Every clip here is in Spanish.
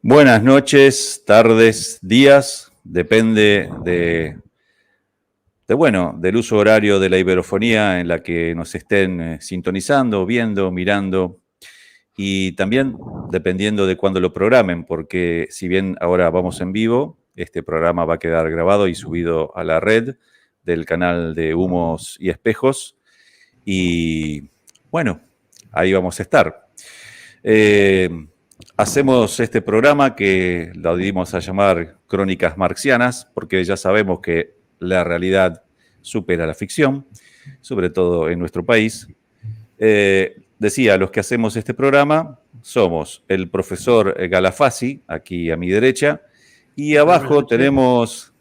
Buenas noches, tardes, días, depende del uso horario de la iberofonía en la que nos estén sintonizando, viendo, mirando y también dependiendo de cuándo lo programen, porque si bien ahora vamos en vivo, este programa va a quedar grabado y subido a la red del canal de Humos y Espejos y bueno, ahí vamos a estar. Hacemos este programa que lo dimos a llamar Crónicas Marxianas, porque ya sabemos que la realidad supera la ficción, sobre todo en nuestro país. Decía, los que hacemos este programa somos el profesor Galafasi, aquí a mi derecha, y abajo tenemos...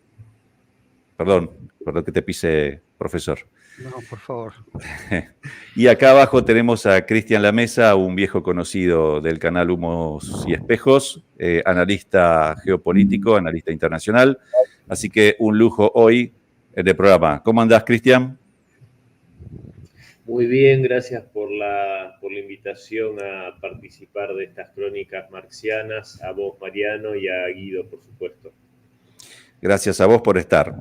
Perdón que te pise, profesor. No, por favor. Y acá abajo tenemos a Cristian Lamesa, un viejo conocido del canal Humos y Espejos, analista geopolítico, analista internacional. Así que un lujo hoy de programa. ¿Cómo andás, Cristian? Muy bien, gracias por la invitación a participar de estas crónicas marxianas, a vos, Mariano, y a Guido, por supuesto. Gracias a vos por estar.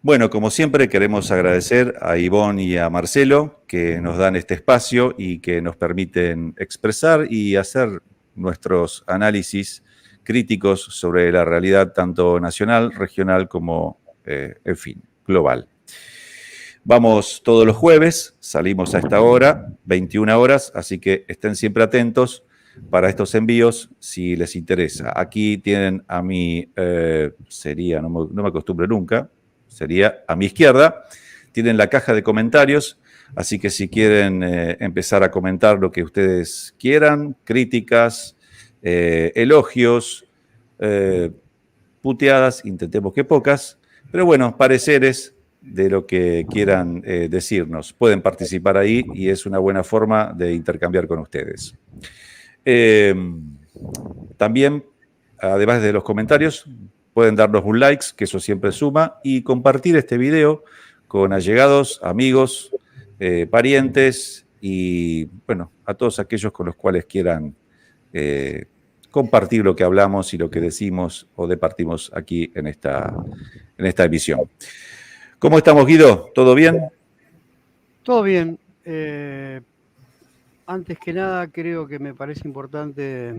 Bueno, como siempre queremos agradecer a Ivonne y a Marcelo que nos dan este espacio y que nos permiten expresar y hacer nuestros análisis críticos sobre la realidad tanto nacional, regional como, en fin, global. Vamos todos los jueves, salimos a esta hora, 21 horas, así que estén siempre atentos para estos envíos si les interesa. Aquí tienen a mi, no me acostumbro nunca, sería a mi izquierda, tienen la caja de comentarios, así que si quieren empezar a comentar lo que ustedes quieran, críticas, elogios, puteadas, intentemos que pocas, pero bueno, pareceres de lo que quieran decirnos. Pueden participar ahí y es una buena forma de intercambiar con ustedes. También, además de los comentarios, pueden darnos un like, que eso siempre suma, y compartir este video con allegados, amigos, parientes y, bueno, a todos aquellos con los cuales quieran compartir lo que hablamos y lo que decimos o departimos aquí en esta emisión. ¿Cómo estamos, Guido? ¿Todo bien? Todo bien. Antes que nada, creo que me parece importante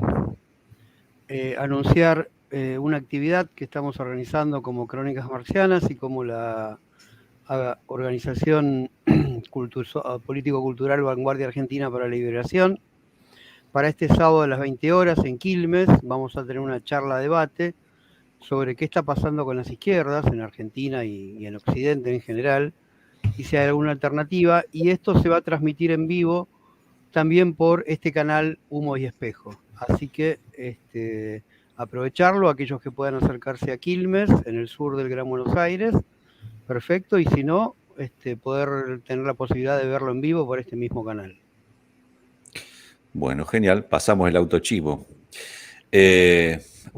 anunciar una actividad que estamos organizando como Crónicas Marxianas y como la organización político-cultural Vanguardia Argentina para la Liberación. Para este sábado a las 20 horas en Quilmes vamos a tener una charla debate sobre qué está pasando con las izquierdas en Argentina y en Occidente en general, y si hay alguna alternativa, y esto se va a transmitir en vivo también por este canal Humo y Espejo. Así que aprovecharlo, aquellos que puedan acercarse a Quilmes, en el sur del Gran Buenos Aires, perfecto, y si no, poder tener la posibilidad de verlo en vivo por este mismo canal. Bueno, genial, pasamos el autochivo.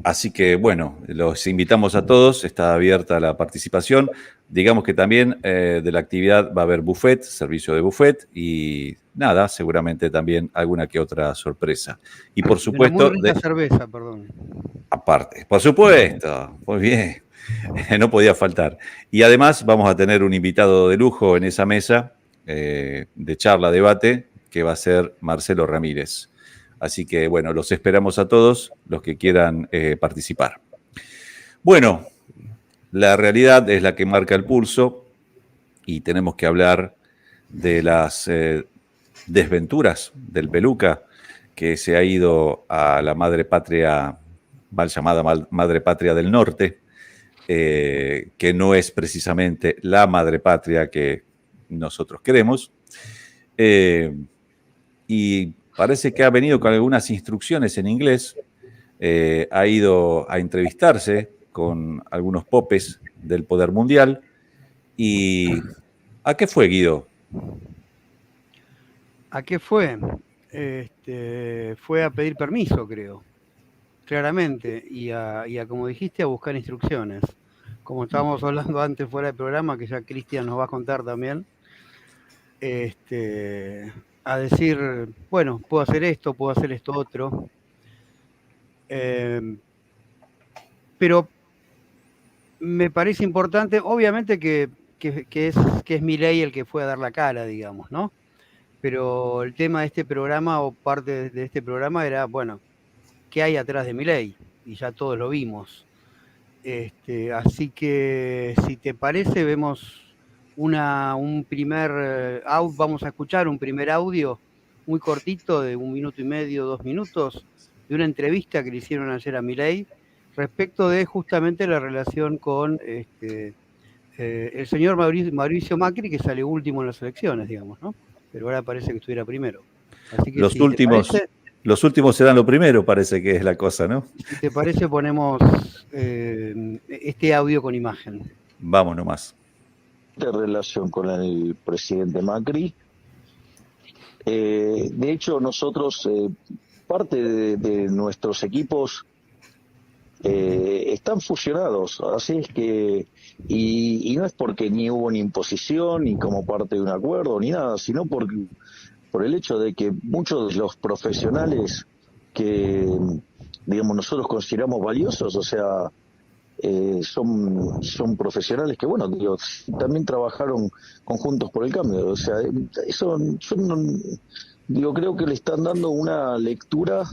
Así que, bueno, los invitamos a todos, está abierta la participación. Digamos que también de la actividad va a haber buffet, servicio de buffet y nada, seguramente también alguna que otra sorpresa. Y por supuesto... Una muy rica cerveza, perdón. Aparte, por supuesto, muy bien, no podía faltar. Y además vamos a tener un invitado de lujo en esa mesa de charla, debate, que va a ser Marcelo Ramírez. Así que, bueno, los esperamos a todos los que quieran participar. Bueno, la realidad es la que marca el pulso y tenemos que hablar de las desventuras del Peluca, que se ha ido a la madre patria, mal llamada madre patria del norte, que no es precisamente la madre patria que nosotros queremos. Y parece que ha venido con algunas instrucciones en inglés, ha ido a entrevistarse con algunos popes del poder mundial. ¿Y a qué fue, Guido? ¿A qué fue? Fue a pedir permiso, creo, claramente, y a, como dijiste, a buscar instrucciones. Como estábamos hablando antes fuera del programa, que ya Cristian nos va a contar también, a decir, bueno, puedo hacer esto otro. Pero me parece importante, obviamente que es Milei el que fue a dar la cara, digamos, ¿no? Pero el tema de este programa o parte de este programa era, bueno, ¿qué hay atrás de Milei? Y ya todos lo vimos. Así que, si te parece, vemos un primer vamos a escuchar un primer audio muy cortito de 1 minuto y medio, 2 minutos, de una entrevista que le hicieron ayer a Milei respecto de justamente la relación con el señor Mauricio Macri, que salió último en las elecciones, digamos, ¿no? Pero ahora parece que estuviera primero. Así que Los últimos serán lo primero, parece que es la cosa, ¿no? si te parece, ponemos este audio con imagen. Vamos nomás. De relación con el presidente Macri. De hecho, nosotros, parte de nuestros equipos están fusionados, así es que, y no es porque ni hubo ni imposición, ni como parte de un acuerdo, ni nada, sino por el hecho de que muchos de los profesionales que, digamos, nosotros consideramos valiosos, o sea, son profesionales que, bueno, digo, también trabajaron conjuntos por el cambio, o sea, eso, digo, creo que le están dando una lectura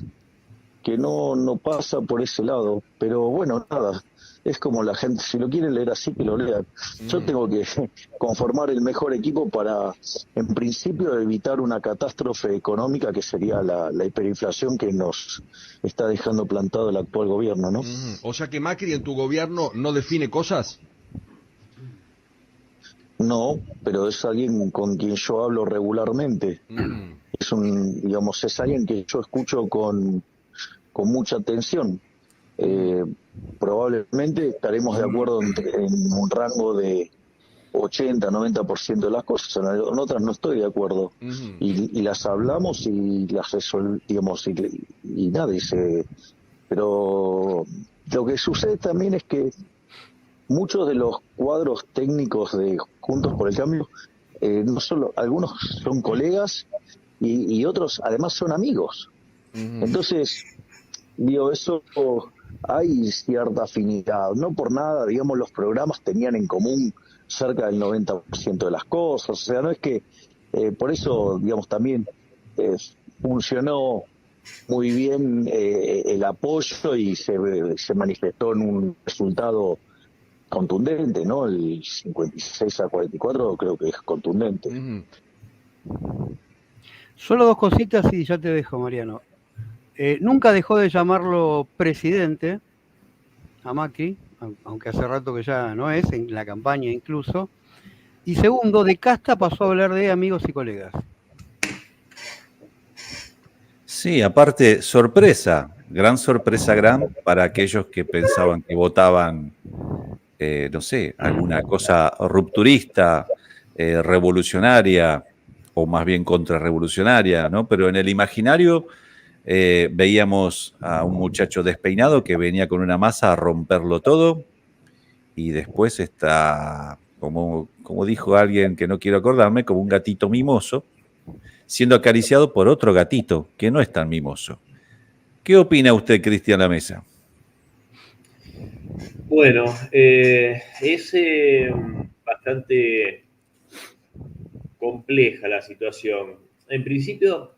que no pasa por ese lado, pero bueno, nada, es como la gente, si lo quieren leer así, que lo lean. Yo tengo que conformar el mejor equipo para, en principio, evitar una catástrofe económica que sería la hiperinflación que nos está dejando plantado el actual gobierno, ¿no? O sea que Macri en tu gobierno no define cosas. No, pero es alguien con quien yo hablo regularmente. Es alguien que yo escucho con mucha atención. Probablemente estaremos de acuerdo en un rango de 80-90% de las cosas, en otras no estoy de acuerdo. Y las hablamos y las resolvemos, y nada, pero lo que sucede también es que muchos de los cuadros técnicos de Juntos por el Cambio, no solo, algunos son colegas y otros además son amigos. Entonces, digo, eso, hay cierta afinidad, no por nada, digamos, los programas tenían en común cerca del 90% de las cosas, o sea, no es que, por eso, digamos, también funcionó muy bien el apoyo y se manifestó en un resultado contundente, ¿no? El 56-44 creo que es contundente. Solo 2 cositas y ya te dejo, Mariano. Nunca dejó de llamarlo presidente a Macri, aunque hace rato que ya no es, en la campaña incluso. Y segundo, de casta pasó a hablar de amigos y colegas. Sí, aparte, gran sorpresa para aquellos que pensaban que votaban, no sé, alguna cosa rupturista, revolucionaria, o más bien contrarrevolucionaria, ¿no? Pero en el imaginario veíamos a un muchacho despeinado que venía con una masa a romperlo todo, y después está, como dijo alguien que no quiero acordarme, como un gatito mimoso, siendo acariciado por otro gatito que no es tan mimoso. ¿Qué opina usted, Cristian Lamesa? Bueno, es bastante compleja la situación. En principio,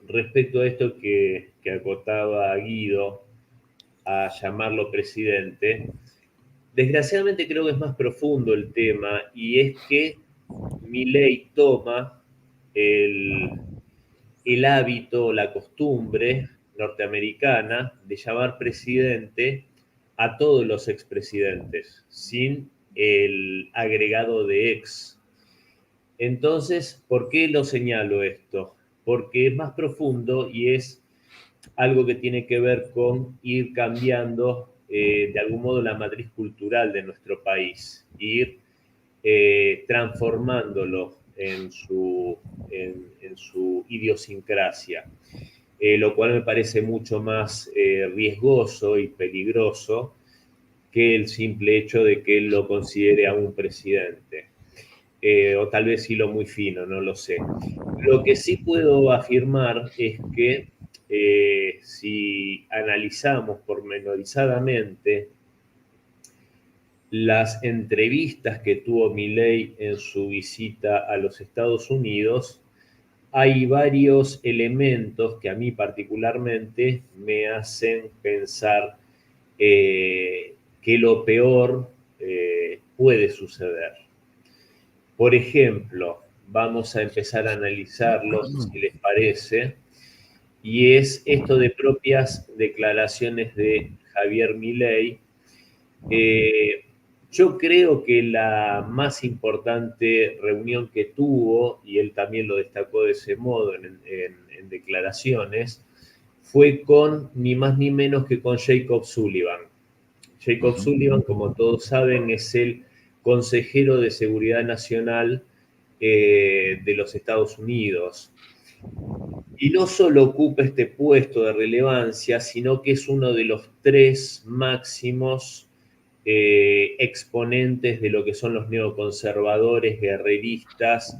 respecto a esto que acotaba Guido, a llamarlo presidente, desgraciadamente creo que es más profundo el tema, y es que Milei toma el hábito, la costumbre norteamericana de llamar presidente a todos los expresidentes, sin el agregado de ex. Entonces, ¿por qué lo señalo esto? Porque es más profundo y es algo que tiene que ver con ir cambiando de algún modo la matriz cultural de nuestro país, ir transformándolo en su idiosincrasia, lo cual me parece mucho más riesgoso y peligroso que el simple hecho de que él lo considere a un presidente. O tal vez hilo muy fino, no lo sé. Lo que sí puedo afirmar es que si analizamos pormenorizadamente las entrevistas que tuvo Milei en su visita a los Estados Unidos, hay varios elementos que a mí particularmente me hacen pensar que lo peor puede suceder. Por ejemplo, vamos a empezar a analizarlos, si les parece, y es esto de propias declaraciones de Javier Milei. Yo creo que la más importante reunión que tuvo, y él también lo destacó de ese modo en declaraciones, fue con ni más ni menos que con Jacob Sullivan. Jacob Sullivan, como todos saben, es el consejero de Seguridad Nacional de los Estados Unidos. Y no solo ocupa este puesto de relevancia, sino que es uno de los 3 máximos exponentes de lo que son los neoconservadores guerreristas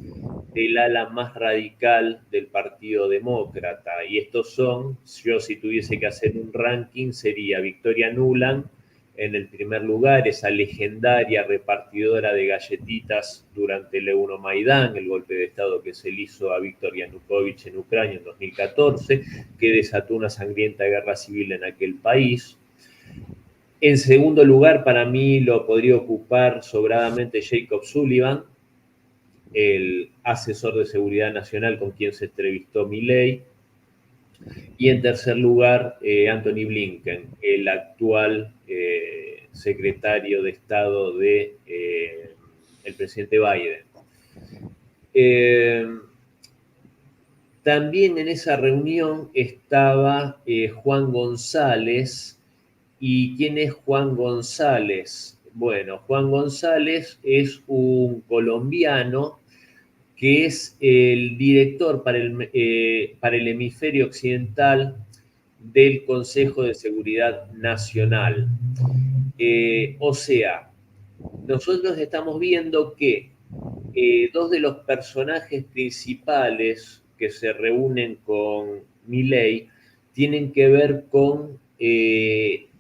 del ala más radical del Partido Demócrata. Y estos son, yo si tuviese que hacer un ranking, sería Victoria Nuland en el primer lugar, esa legendaria repartidora de galletitas durante el Euromaidán, el golpe de Estado que se le hizo a Viktor Yanukovych en Ucrania en 2014, que desató una sangrienta guerra civil en aquel país. En segundo lugar, para mí lo podría ocupar sobradamente Jacob Sullivan, el asesor de seguridad nacional con quien se entrevistó Milei. Y en tercer lugar, Antony Blinken, el actual secretario de Estado del presidente Biden. También en esa reunión estaba Juan González. ¿Y quién es Juan González? Bueno, Juan González es un colombiano que es el director para el hemisferio occidental del Consejo de Seguridad Nacional. O sea, nosotros estamos viendo que 2 de los personajes principales que se reúnen con Milei tienen que ver con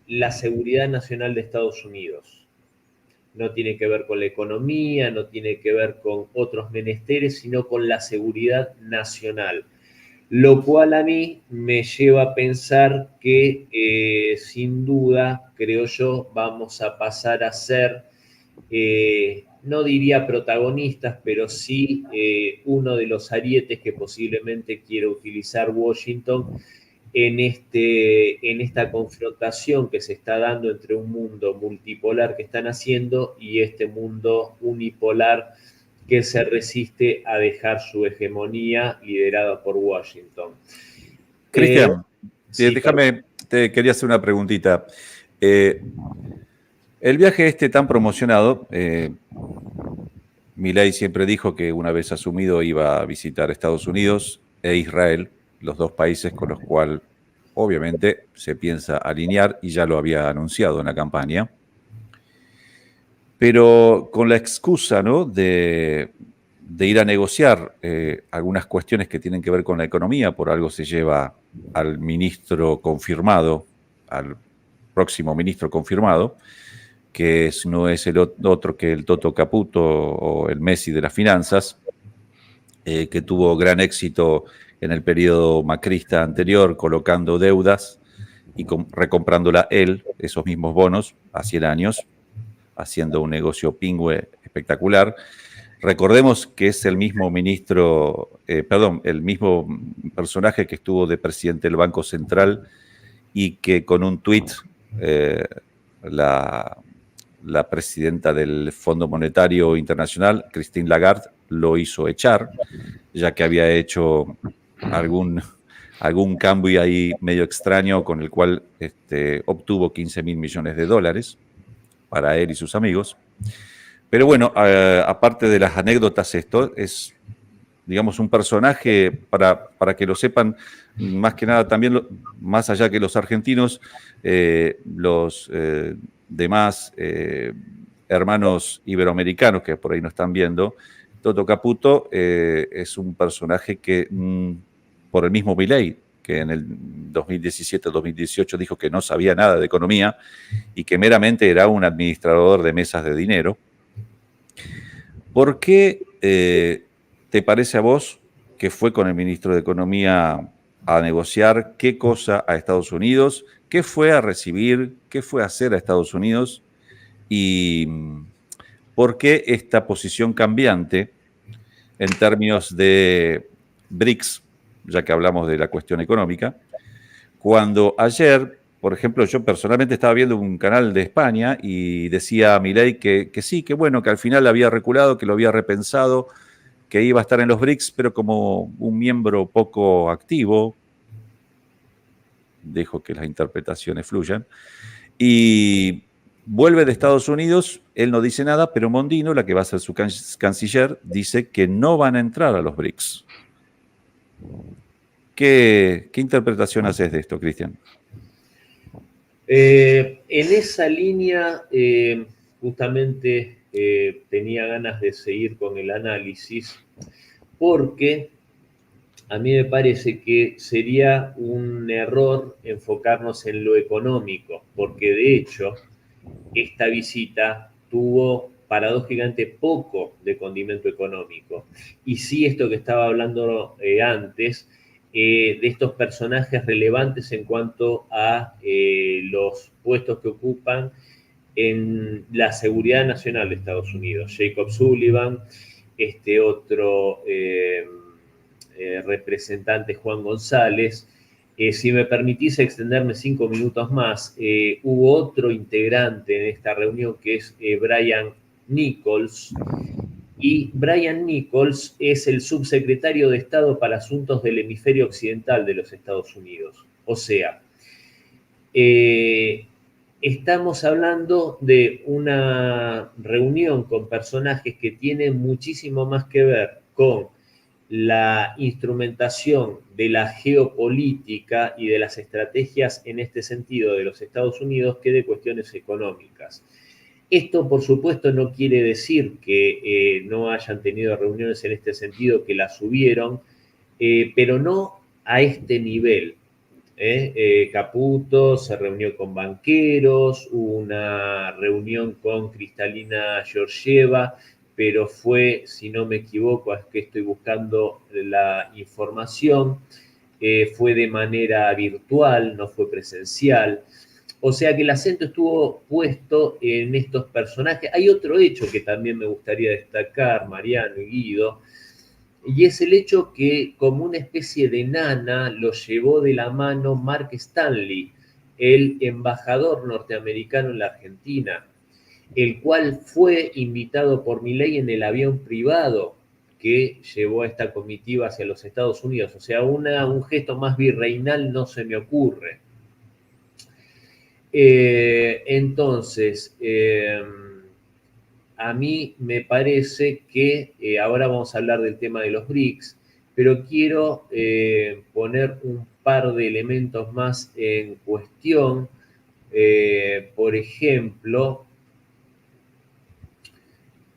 la seguridad nacional de Estados Unidos. No tiene que ver con la economía, no tiene que ver con otros menesteres, sino con la seguridad nacional. Lo cual a mí me lleva a pensar que sin duda, creo yo, vamos a pasar a ser, no diría protagonistas, pero sí uno de los arietes que posiblemente quiera utilizar Washington en esta confrontación que se está dando entre un mundo multipolar que están haciendo y este mundo unipolar que se resiste a dejar su hegemonía liderada por Washington. Cristian, sí, déjame, te quería hacer una preguntita. El viaje tan promocionado, Milei siempre dijo que una vez asumido iba a visitar Estados Unidos e Israel, los 2 países con los cuales obviamente se piensa alinear y ya lo había anunciado en la campaña. Pero con la excusa, ¿no?, de ir a negociar algunas cuestiones que tienen que ver con la economía, por algo se lleva al ministro confirmado, al próximo ministro confirmado, que no es el otro que el Toto Caputo o el Messi de las finanzas, que tuvo gran éxito en el periodo macrista anterior, colocando deudas y recomprándole él, esos mismos bonos, a 100 años, haciendo un negocio pingüe espectacular. Recordemos que es el mismo el mismo personaje que estuvo de presidente del Banco Central y que con un tuit la presidenta del Fondo Monetario Internacional, Christine Lagarde, lo hizo echar, ya que había hecho algún cambio ahí medio extraño con el cual obtuvo $15.000 millones para él y sus amigos. Pero bueno, aparte de las anécdotas, esto es, digamos, un personaje, para que lo sepan, más que nada también, más allá que los argentinos, los demás hermanos iberoamericanos que por ahí no están viendo, Toto Caputo es un personaje que, por el mismo Milei, que en el 2017-2018 dijo que no sabía nada de economía y que meramente era un administrador de mesas de dinero. ¿Por qué te parece a vos que fue con el ministro de Economía a negociar qué cosa a Estados Unidos? ¿Qué fue a recibir? ¿Qué fue a hacer a Estados Unidos? ¿Y por qué esta posición cambiante en términos de BRICS, ya que hablamos de la cuestión económica, cuando ayer, por ejemplo, yo personalmente estaba viendo un canal de España y decía Milei que sí, que bueno, que al final había reculado, que lo había repensado, que iba a estar en los BRICS, pero como un miembro poco activo, dejo que las interpretaciones fluyan, y vuelve de Estados Unidos, él no dice nada, pero Mondino, la que va a ser su canciller, dice que no van a entrar a los BRICS. ¿Qué interpretación haces de esto, Cristian? En esa línea, justamente tenía ganas de seguir con el análisis, porque a mí me parece que sería un error enfocarnos en lo económico, porque de hecho esta visita tuvo paradójicamente poco de condimento económico. Y sí, esto que estaba hablando antes, de estos personajes relevantes en cuanto a los puestos que ocupan en la seguridad nacional de Estados Unidos. Jacob Sullivan, este otro representante Juan González. Si me permitís extenderme 5 minutos más, hubo otro integrante en esta reunión que es Brian Nichols, y Brian Nichols es el subsecretario de Estado para Asuntos del Hemisferio Occidental de los Estados Unidos. O sea, estamos hablando de una reunión con personajes que tienen muchísimo más que ver con la instrumentación de la geopolítica y de las estrategias en este sentido de los Estados Unidos que de cuestiones económicas. Esto, por supuesto, no quiere decir que no hayan tenido reuniones en este sentido, que las hubieron, pero no a este nivel. Caputo se reunió con banqueros, hubo una reunión con Kristalina Georgieva, pero fue, si no me equivoco, es que estoy buscando la información, fue de manera virtual, no fue presencial. O sea que el acento estuvo puesto en estos personajes. Hay otro hecho que también me gustaría destacar, Mariano y Guido, y es el hecho que como una especie de nana lo llevó de la mano Mark Stanley, el embajador norteamericano en la Argentina, el cual fue invitado por Milei en el avión privado que llevó a esta comitiva hacia los Estados Unidos. O sea, un gesto más virreinal no se me ocurre. Entonces, a mí me parece que ahora vamos a hablar del tema de los BRICS, pero quiero poner un par de elementos más en cuestión. Por ejemplo,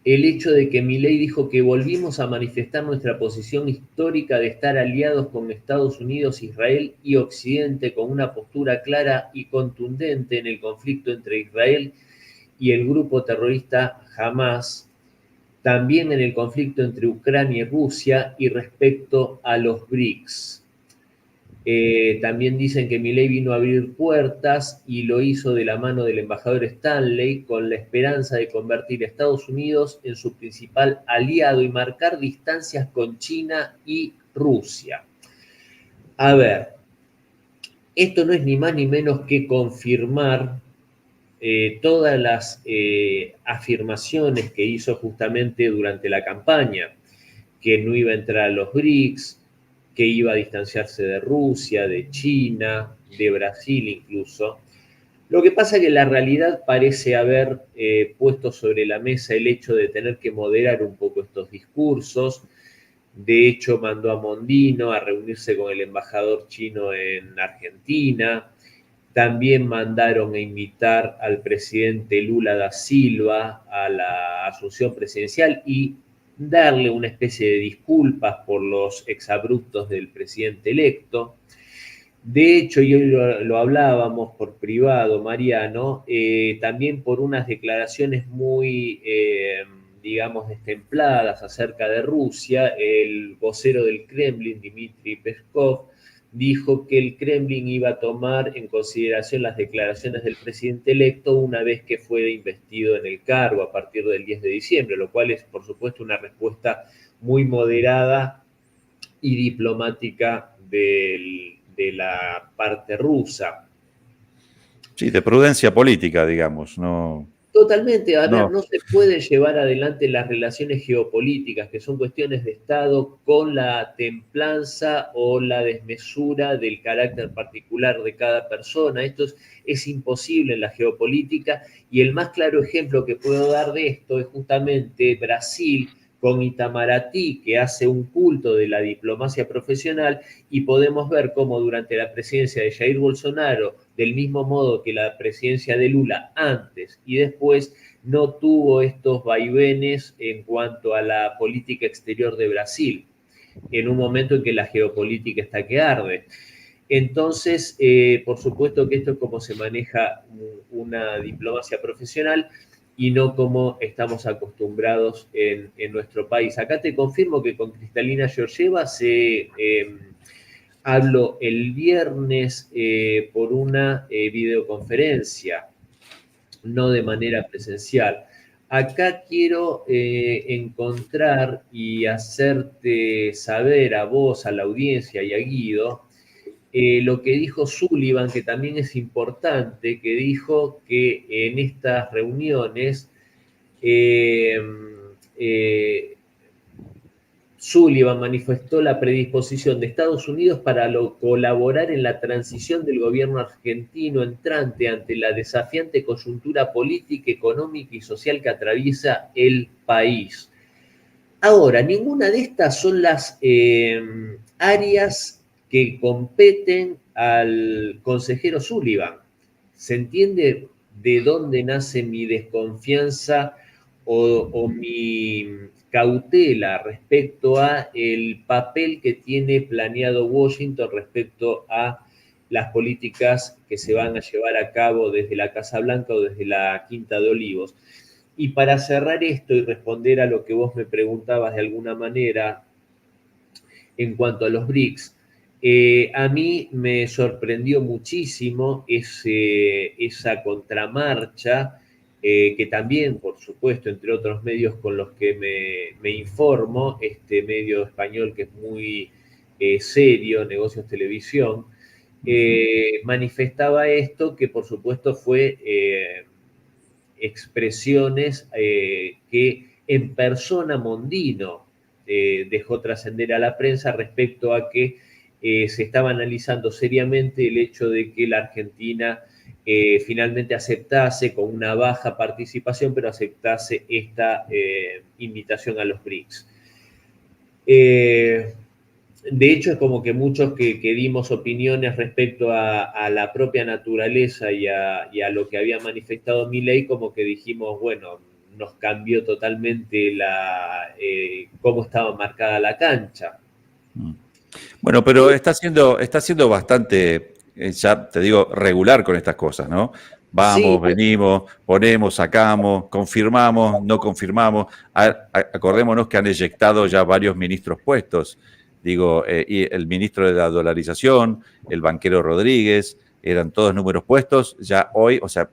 el hecho de que Milei dijo que volvimos a manifestar nuestra posición histórica de estar aliados con Estados Unidos, Israel y Occidente con una postura clara y contundente en el conflicto entre Israel y el grupo terrorista Hamas, también en el conflicto entre Ucrania y Rusia y respecto a los BRICS. También dicen que Milei vino a abrir puertas y lo hizo de la mano del embajador Stanley con la esperanza de convertir a Estados Unidos en su principal aliado y marcar distancias con China y Rusia. A ver, esto no es ni más ni menos que confirmar todas las afirmaciones que hizo justamente durante la campaña, que no iba a entrar a los BRICS, que iba a distanciarse de Rusia, de China, de Brasil incluso. Lo que pasa es que la realidad parece haber puesto sobre la mesa el hecho de tener que moderar un poco estos discursos. De hecho, mandó a Mondino a reunirse con el embajador chino en Argentina. También mandaron a invitar al presidente Lula da Silva a la asunción presidencial y darle una especie de disculpas por los exabruptos del presidente electo. De hecho, y hoy lo hablábamos por privado, Mariano, también por unas declaraciones muy, digamos, destempladas acerca de Rusia, el vocero del Kremlin, Dmitry Peskov, dijo que el Kremlin iba a tomar en consideración las declaraciones del presidente electo una vez que fuera investido en el cargo a partir del 10 de diciembre, lo cual es, por supuesto, una respuesta muy moderada y diplomática de la parte rusa. Sí, de prudencia política, digamos, no. Totalmente, a ver, No. no se puede llevar adelante las relaciones geopolíticas, que son cuestiones de Estado, con la templanza o la desmesura del carácter particular de cada persona. Esto es imposible en la geopolítica, y el más claro ejemplo que puedo dar de esto es justamente Brasil con Itamaraty, que hace un culto de la diplomacia profesional, y podemos ver cómo durante la presidencia de Jair Bolsonaro, del mismo modo que la presidencia de Lula antes y después, no tuvo estos vaivenes en cuanto a la política exterior de Brasil, en un momento en que la geopolítica está que arde. Entonces, por supuesto que esto es como se maneja una diplomacia profesional y no como estamos acostumbrados en nuestro país. Acá te confirmo que con Cristalina Georgieva hablo el viernes por una videoconferencia, no de manera presencial. Acá quiero encontrar y hacerte saber a vos, a la audiencia y a Guido, lo que dijo Sullivan, que también es importante, que dijo que en estas reuniones Sullivan manifestó la predisposición de Estados Unidos para colaborar en la transición del gobierno argentino entrante ante la desafiante coyuntura política, económica y social que atraviesa el país. Ahora, ninguna de estas son las áreas que competen al consejero Sullivan. ¿Se entiende de dónde nace mi desconfianza o mi cautela respecto a el papel que tiene planeado Washington respecto a las políticas que se van a llevar a cabo desde la Casa Blanca o desde la Quinta de Olivos? Y para cerrar esto y responder a lo que vos me preguntabas de alguna manera en cuanto a los BRICS, a mí me sorprendió muchísimo esa contramarcha, que también, por supuesto, entre otros medios con los que me informo, este medio español que es muy serio, Negocios Televisión, manifestaba esto, que por supuesto fue expresiones que en persona Mondino dejó trascender a la prensa respecto a que se estaba analizando seriamente el hecho de que la Argentina finalmente aceptase, con una baja participación, pero aceptase esta invitación a los BRICS. De hecho, es como que muchos que dimos opiniones respecto a la propia naturaleza y a lo que había manifestado Milei, como que dijimos, bueno, nos cambió totalmente cómo estaba marcada la cancha. Bueno, pero está siendo bastante, ya te digo, regular con estas cosas, ¿no? Vamos, sí, venimos, ponemos, sacamos, confirmamos, no confirmamos. Acordémonos que han eyectado ya varios ministros puestos. Digo, y el ministro de la dolarización, el banquero Rodríguez, eran todos números puestos. Ya hoy, o sea,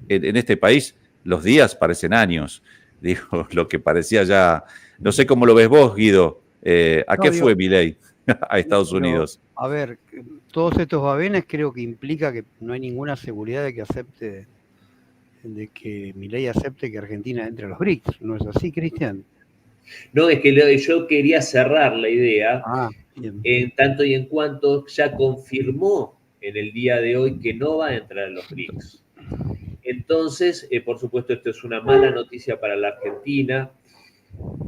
en este país los días parecen años. Digo, lo que parecía ya... No sé cómo lo ves vos, Guido. ¿A qué fue Milei a Estados Unidos? A ver, todos estos vavenes creo que implica que no hay ninguna seguridad de que Milei acepte que Argentina entre a los BRICS. ¿No es así, Cristian? No, es que yo quería cerrar la idea, en tanto y en cuanto ya confirmó en el día de hoy que no va a entrar a los BRICS. Entonces, por supuesto, esto es una mala noticia para la Argentina.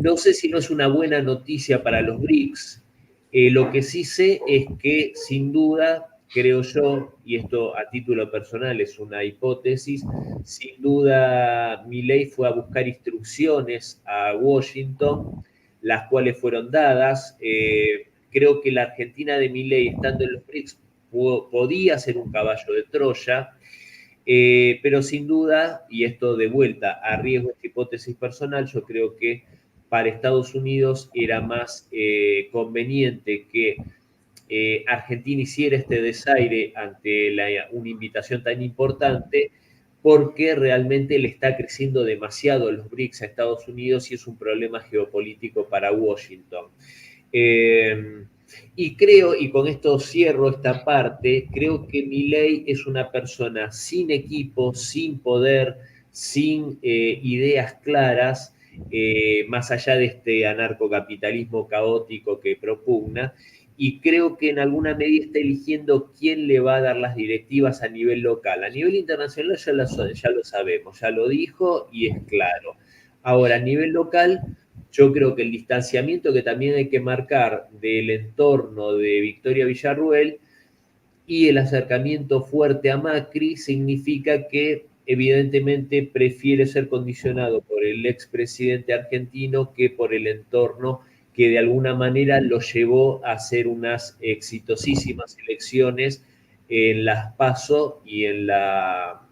No sé si no es una buena noticia para los BRICS. Lo que sí sé es que, sin duda, creo yo, y esto a título personal es una hipótesis, sin duda Milei fue a buscar instrucciones a Washington, las cuales fueron dadas. Creo que la Argentina de Milei, estando en los BRICS, podía ser un caballo de Troya, pero sin duda, y esto de vuelta a riesgo esta hipótesis personal, yo creo que para Estados Unidos era más conveniente que Argentina hiciera este desaire ante una invitación tan importante, porque realmente le está creciendo demasiado los BRICS a Estados Unidos y es un problema geopolítico para Washington. Y creo, y con esto cierro esta parte, creo que Milei es una persona sin equipo, sin poder, sin ideas claras, más allá de este anarcocapitalismo caótico que propugna, y creo que en alguna medida está eligiendo quién le va a dar las directivas a nivel local. A nivel internacional ya lo sabemos, ya lo dijo y es claro. Ahora, a nivel local, yo creo que el distanciamiento que también hay que marcar del entorno de Victoria Villarruel y el acercamiento fuerte a Macri significa que evidentemente prefiere ser condicionado por el expresidente argentino que por el entorno que de alguna manera lo llevó a hacer unas exitosísimas elecciones en las PASO y en la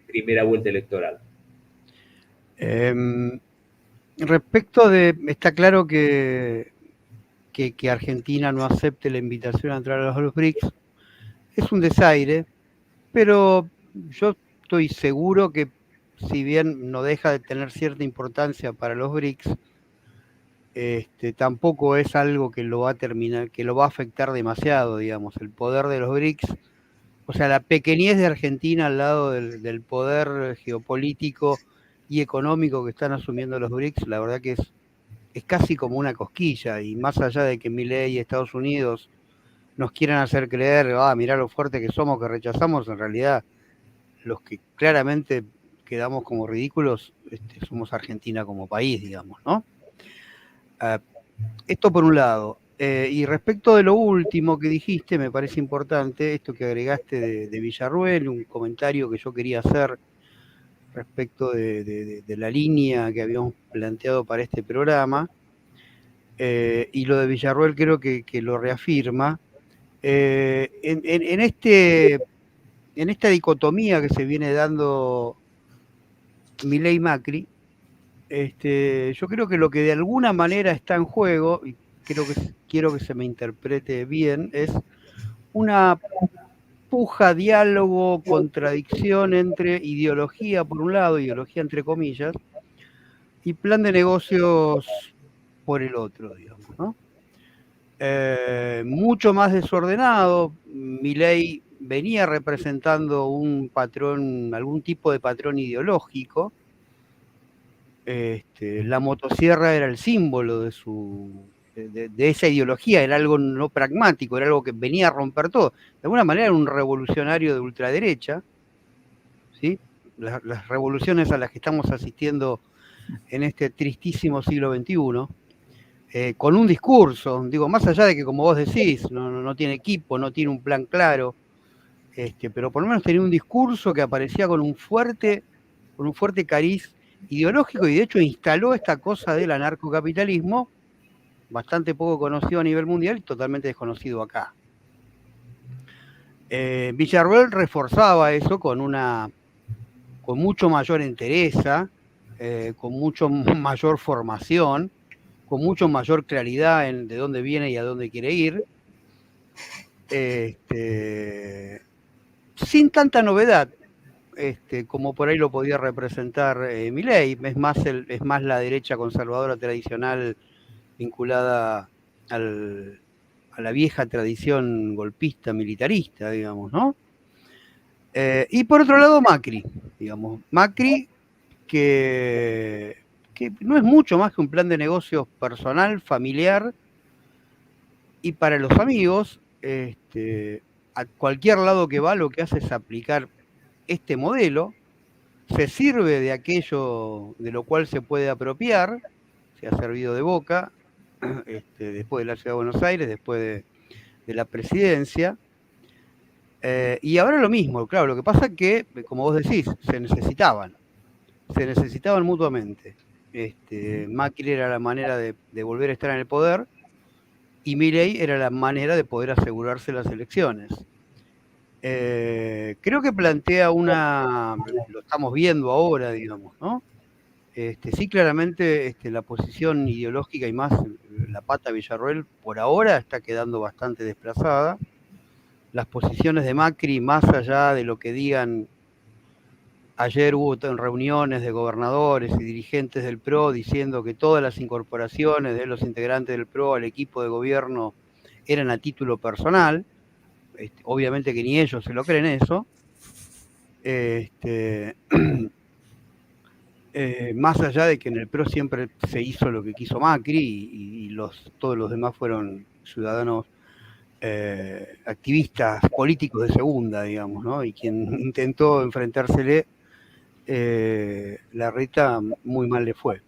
primera vuelta electoral. Respecto de, está claro que Argentina no acepte la invitación a entrar a los BRICS, es un desaire, pero yo estoy seguro que si bien no deja de tener cierta importancia para los BRICS, tampoco es algo que lo va a terminar, que lo va a afectar demasiado, digamos, el poder de los BRICS, o sea, la pequeñez de Argentina al lado del poder geopolítico y económico que están asumiendo los BRICS, la verdad que es casi como una cosquilla, y más allá de que Milei y Estados Unidos nos quieran hacer creer, mirá lo fuerte que somos, que rechazamos, en realidad los que claramente quedamos como ridículos somos Argentina como país, digamos, ¿no? Esto por un lado. Y respecto de lo último que dijiste, me parece importante esto que agregaste de Villarruel, un comentario que yo quería hacer respecto de la línea que habíamos planteado para este programa, y lo de Villarruel creo que lo reafirma. En esta dicotomía que se viene dando Milei-Macri, yo creo que lo que de alguna manera está en juego, y quiero que se me interprete bien, es una puja, diálogo, contradicción entre ideología por un lado, ideología entre comillas, y plan de negocios por el otro, digamos, ¿no? Mucho más desordenado. Milei venía representando un patrón, algún tipo de patrón ideológico. La motosierra era el símbolo de esa ideología, era algo no pragmático, era algo que venía a romper todo. De alguna manera era un revolucionario de ultraderecha, ¿sí? Las revoluciones a las que estamos asistiendo en este tristísimo siglo XXI, con un discurso, digo, más allá de que, como vos decís, no tiene equipo, no tiene un plan claro, pero por lo menos tenía un discurso que aparecía con un fuerte cariz ideológico, y de hecho instaló esta cosa del anarcocapitalismo, bastante poco conocido a nivel mundial y totalmente desconocido acá. Villarruel reforzaba eso con mucho mayor entereza, con mucho mayor formación, con mucho mayor claridad de dónde viene y a dónde quiere ir, sin tanta novedad, como por ahí lo podía representar Milei. Es más la derecha conservadora tradicional vinculada a la vieja tradición golpista, militarista, digamos, ¿no? Y por otro lado Macri, digamos, Macri que no es mucho más que un plan de negocios personal, familiar, y para los amigos, a cualquier lado que va lo que hace es aplicar este modelo, se sirve de aquello de lo cual se puede apropiar, se ha servido de boca, después de la Ciudad de Buenos Aires, después de la presidencia, y ahora lo mismo. Claro, lo que pasa es que, como vos decís, se necesitaban mutuamente. Macri era la manera de volver a estar en el poder, y Milei era la manera de poder asegurarse las elecciones. Creo que plantea lo estamos viendo ahora, digamos, ¿no? Sí, claramente la posición ideológica y más la pata Villarroel por ahora está quedando bastante desplazada. Las posiciones de Macri, más allá de lo que digan, ayer hubo reuniones de gobernadores y dirigentes del PRO diciendo que todas las incorporaciones de los integrantes del PRO al equipo de gobierno eran a título personal. Obviamente que ni ellos se lo creen eso. Más allá de que en el PRO siempre se hizo lo que quiso Macri y todos los demás fueron ciudadanos activistas políticos de segunda, digamos, ¿no? Y quien intentó enfrentársele, Larreta muy mal le fue.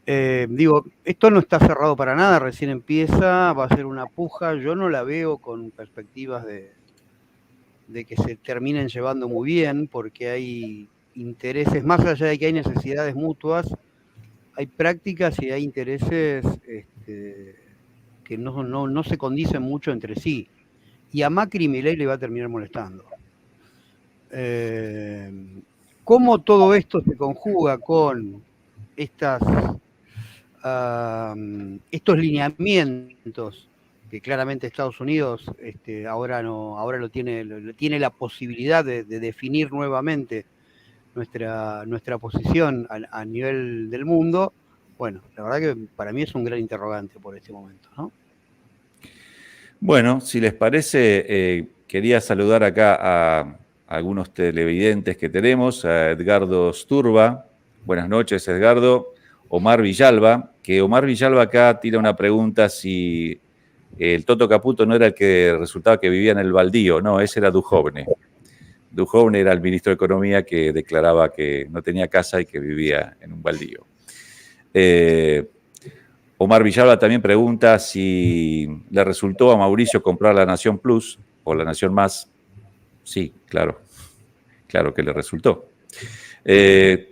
Esto no está cerrado para nada, recién empieza, va a ser una puja, yo no la veo con perspectivas de que se terminen llevando muy bien, porque hay intereses, más allá de que hay necesidades mutuas, hay prácticas y hay intereses que no se condicen mucho entre sí. Y a Macri y Milei le va a terminar molestando. ¿Cómo todo esto se conjuga con estos lineamientos que claramente Estados Unidos ahora lo tiene la posibilidad de definir nuevamente nuestra posición a nivel del mundo? Bueno, la verdad que para mí es un gran interrogante por este momento, ¿no? Bueno, si les parece, quería saludar acá a algunos televidentes que tenemos, a Edgardo Sturba. Buenas noches, Edgardo. Omar Villalba, que Omar Villalba acá tira una pregunta si el Toto Caputo no era el que resultaba que vivía en el baldío. No, ese era Duhovne. Duhovne era el ministro de Economía que declaraba que no tenía casa y que vivía en un baldío. Omar Villalba también pregunta si le resultó a Mauricio comprar la Nación Plus o la Nación Más. Sí, claro que le resultó.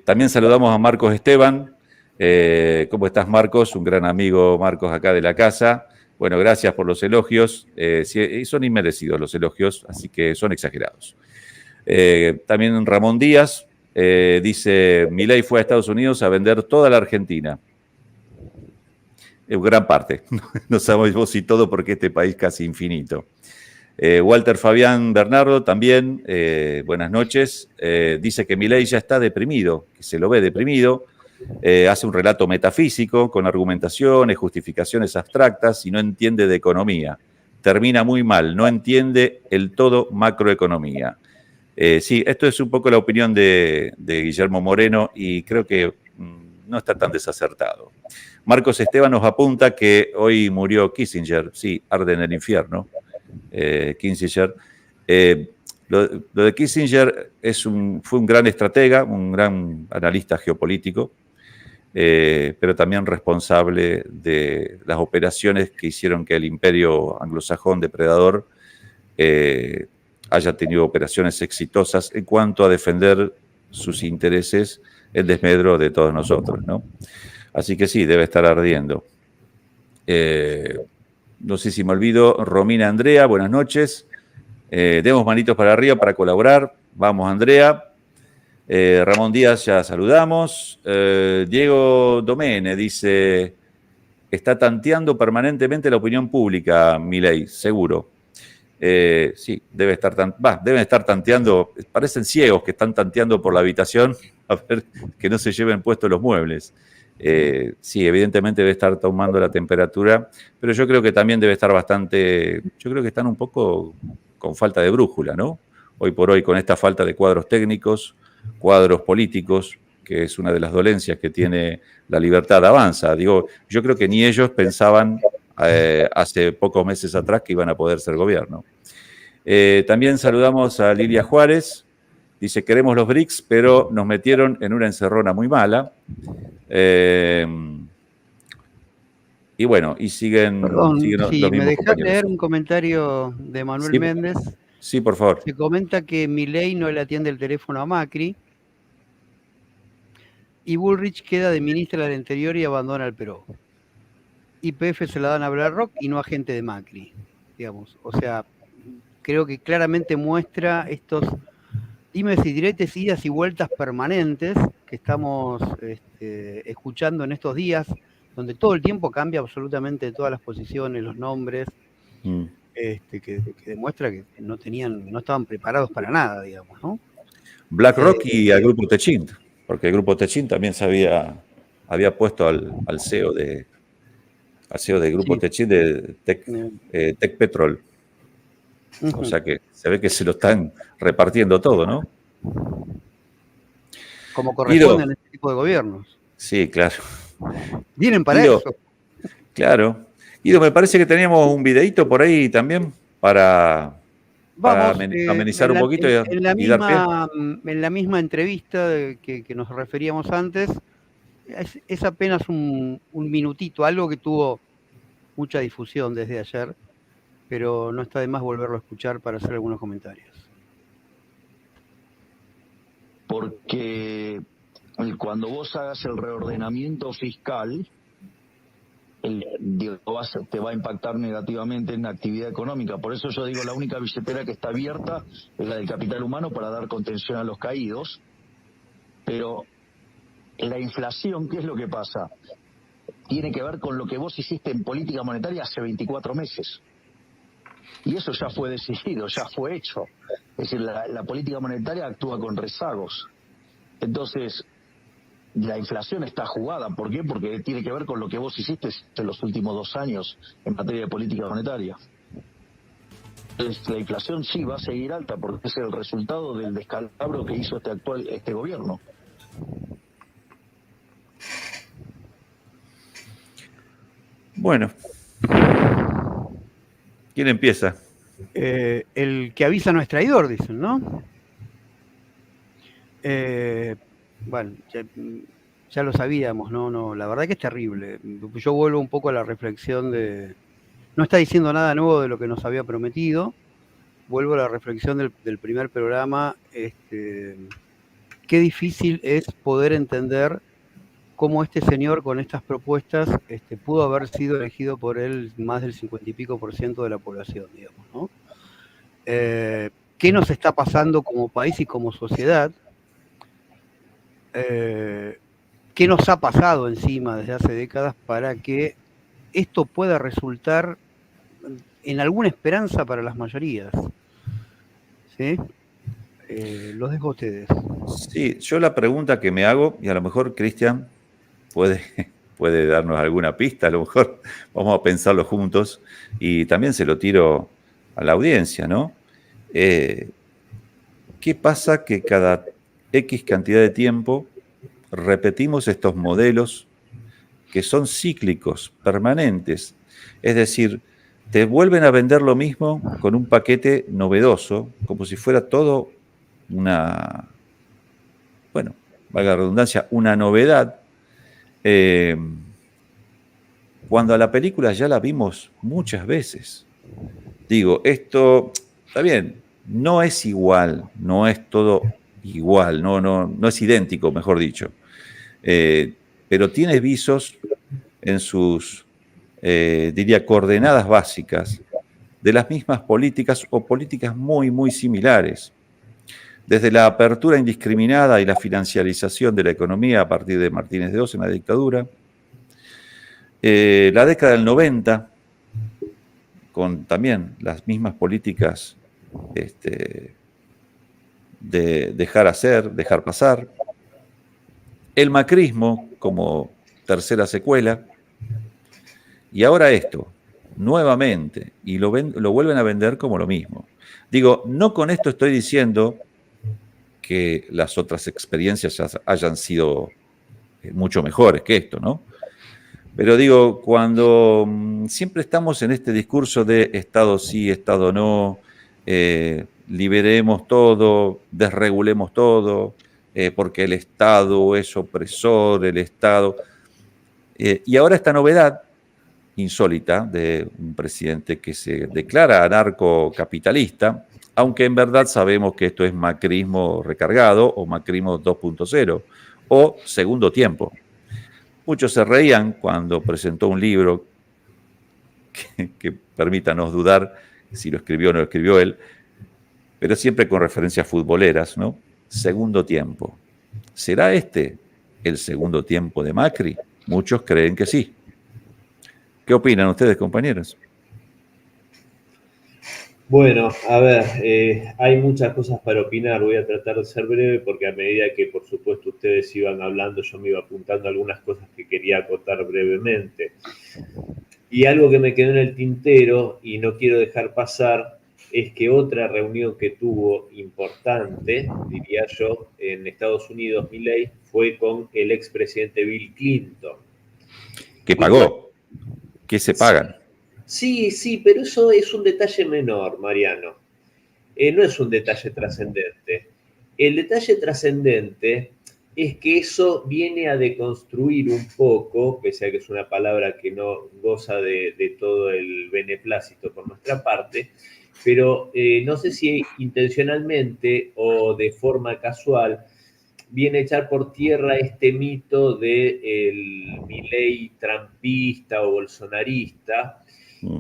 También saludamos a Marcos Esteban. ¿Cómo estás, Marcos? Un gran amigo, Marcos, acá de la casa. Bueno, gracias por los elogios. Son inmerecidos los elogios, así que son exagerados. También Ramón Díaz dice, Milei fue a Estados Unidos a vender toda la Argentina. Gran parte. No sabemos si todo porque este país casi infinito. Walter Fabián Bernardo también, buenas noches. Dice que Milei ya está deprimido, que se lo ve deprimido. Hace un relato metafísico con argumentaciones, justificaciones abstractas y no entiende de economía. Termina muy mal, no entiende el todo macroeconomía. Sí, esto es un poco la opinión de Guillermo Moreno y creo que no está tan desacertado. Marcos Esteban nos apunta que hoy murió Kissinger. Sí, arde en el infierno, Kissinger. Lo de Kissinger fue un gran estratega, un gran analista geopolítico, pero también responsable de las operaciones que hicieron que el imperio anglosajón depredador haya tenido operaciones exitosas en cuanto a defender sus intereses en desmedro de todos nosotros, ¿no? Así que sí, debe estar ardiendo. No sé si me olvido, Romina Andrea, buenas noches. Demos manitos para arriba para colaborar. Vamos, Andrea. Ramón Díaz, ya saludamos. Diego Domene dice, está tanteando permanentemente la opinión pública, Milei, seguro. Sí, deben estar tanteando, parecen ciegos que están tanteando por la habitación a ver que no se lleven puestos los muebles. Sí, evidentemente debe estar tomando la temperatura, pero yo creo que también debe estar yo creo que están un poco con falta de brújula, ¿no? Hoy por hoy, con esta falta de cuadros técnicos, cuadros políticos, que es una de las dolencias que tiene la Libertad Avanza. Digo, yo creo que ni ellos pensaban hace pocos meses atrás que iban a poder ser gobierno. También saludamos a Lilia Juárez. Dice, queremos los BRICS, pero nos metieron en una encerrona muy mala. Y bueno, y siguen... Perdón, siguen los si mismos me dejás compañeros. leer un comentario de Manuel Sí, Méndez. Sí, por favor. Se comenta que Milei no le atiende el teléfono a Macri y Bullrich queda de ministra del Interior y abandona el PRO. YPF se la dan a BlackRock y no a gente de Macri, digamos. O sea, creo que claramente muestra estos dimes y diretes, idas y vueltas permanentes que estamos escuchando en estos días, donde todo el tiempo cambia absolutamente todas las posiciones, los nombres, que demuestra que no estaban preparados para nada, digamos, ¿no? BlackRock y al grupo Techint, porque el grupo Techint también se había puesto al CEO de grupo Sí. Techint de Tech Petrol. O sea que se ve que se lo están repartiendo todo, ¿no? Como corresponde Guido. en este tipo de gobiernos. Sí, claro. Vienen para Guido, eso. claro. Guido, me parece que teníamos un videíto por ahí también para Vamos, amenizar un poquito y dar pie. en la misma entrevista que nos referíamos antes, es apenas un minutito, algo que tuvo mucha difusión desde ayer, pero no está de más volverlo a escuchar para hacer algunos comentarios. Porque cuando vos hagas el reordenamiento fiscal, te va a impactar negativamente en la actividad económica. Por eso yo digo, la única billetera que está abierta es la del capital humano para dar contención a los caídos. Pero la inflación, ¿qué es lo que pasa? Tiene que ver con lo que vos hiciste en política monetaria hace 24 meses. Y eso ya fue decidido, ya fue hecho. Es decir, la política monetaria actúa con rezagos. Entonces, la inflación está jugada. ¿Por qué? Porque tiene que ver con lo que vos hiciste en los últimos 2 años en materia de política monetaria. Entonces, la inflación sí va a seguir alta porque es el resultado del descalabro que hizo este gobierno. Bueno. ¿Quién empieza? El que avisa no es traidor, dicen, ¿no? Bueno, ya lo sabíamos, ¿no? La verdad que es terrible. Yo vuelvo un poco a la reflexión de... No está diciendo nada nuevo de lo que nos había prometido. Vuelvo a la reflexión del primer programa. Qué difícil es poder entender cómo este señor con estas propuestas pudo haber sido elegido por él más del 50 y pico % de la población, digamos, ¿no? ¿Qué nos está pasando como país y como sociedad? ¿Qué nos ha pasado encima desde hace décadas para que esto pueda resultar en alguna esperanza para las mayorías? ¿Sí? Los dejo a ustedes. Sí, yo la pregunta que me hago, y a lo mejor Cristian puede darnos alguna pista, a lo mejor vamos a pensarlo juntos, y también se lo tiro a la audiencia, ¿no? ¿Qué pasa que cada X cantidad de tiempo repetimos estos modelos que son cíclicos, permanentes? Es decir, te vuelven a vender lo mismo con un paquete novedoso, como si fuera todo una, bueno, valga la redundancia, una novedad, cuando a la película ya la vimos muchas veces. Digo, esto, está bien, no es igual, no es todo igual, no es idéntico, mejor dicho, pero tiene visos en sus, diría, coordenadas básicas de las mismas políticas o políticas muy, muy similares. Desde la apertura indiscriminada y la financiarización de la economía a partir de Martínez de Oz en la dictadura, la década del 90, con también las mismas políticas de dejar hacer, dejar pasar, el macrismo como tercera secuela, y ahora esto, nuevamente, y lo vuelven a vender como lo mismo. Digo, no con esto estoy diciendo que las otras experiencias hayan sido mucho mejores que esto, ¿no? Pero digo, cuando siempre estamos en este discurso de Estado sí, Estado no, liberemos todo, desregulemos todo, porque el Estado es opresor, el Estado... y ahora esta novedad insólita de un presidente que se declara anarcocapitalista, aunque en verdad sabemos que esto es macrismo recargado o macrismo 2.0 o segundo tiempo. Muchos se reían cuando presentó un libro que permítanos dudar si lo escribió o no lo escribió él, pero siempre con referencias futboleras, ¿no? Segundo tiempo. ¿Será este el segundo tiempo de Macri? Muchos creen que sí. ¿Qué opinan ustedes, compañeros? Bueno, a ver, hay muchas cosas para opinar. Voy a tratar de ser breve porque a medida que, por supuesto, ustedes iban hablando, yo me iba apuntando algunas cosas que quería acotar brevemente. Y algo que me quedó en el tintero y no quiero dejar pasar es que otra reunión que tuvo importante, diría yo, en Estados Unidos, Milley, fue con el expresidente Bill Clinton. ¿Qué pagó? ¿Qué se pagan? Sí, pero eso es un detalle menor, Mariano. No es un detalle trascendente. El detalle trascendente es que eso viene a deconstruir un poco, pese a que es una palabra que no goza de todo el beneplácito por nuestra parte, pero no sé si intencionalmente o de forma casual viene a echar por tierra este mito del Milei trampista o bolsonarista.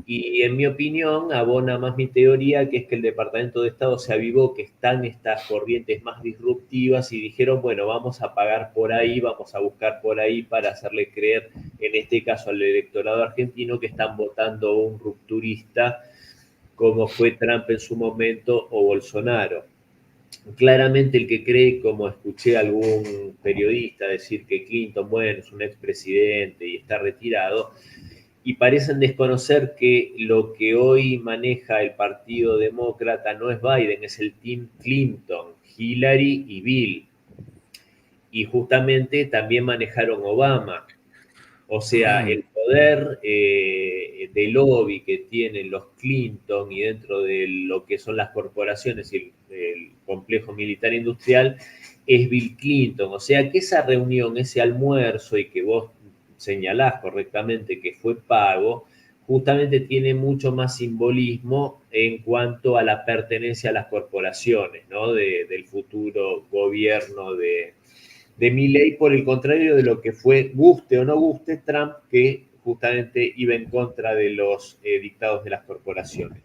Y en mi opinión abona más mi teoría, que es que el Departamento de Estado se avivó que están estas corrientes más disruptivas y dijeron, bueno, vamos a pagar por ahí, vamos a buscar por ahí para hacerle creer, en este caso al electorado argentino, que están votando a un rupturista como fue Trump en su momento o Bolsonaro. Claramente el que cree, como escuché a algún periodista decir que Clinton, bueno, es un expresidente y está retirado, y parecen desconocer que lo que hoy maneja el Partido Demócrata no es Biden, es el Team Clinton, Hillary y Bill. Y justamente también manejaron Obama. O sea, el poder de lobby que tienen los Clinton y dentro de lo que son las corporaciones y el complejo militar industrial es Bill Clinton. O sea, que esa reunión, ese almuerzo y que vos señalás correctamente que fue pago, justamente tiene mucho más simbolismo en cuanto a la pertenencia a las corporaciones, ¿no? Del futuro gobierno de Milei, por el contrario de lo que fue, guste o no guste, Trump, que justamente iba en contra de los dictados de las corporaciones.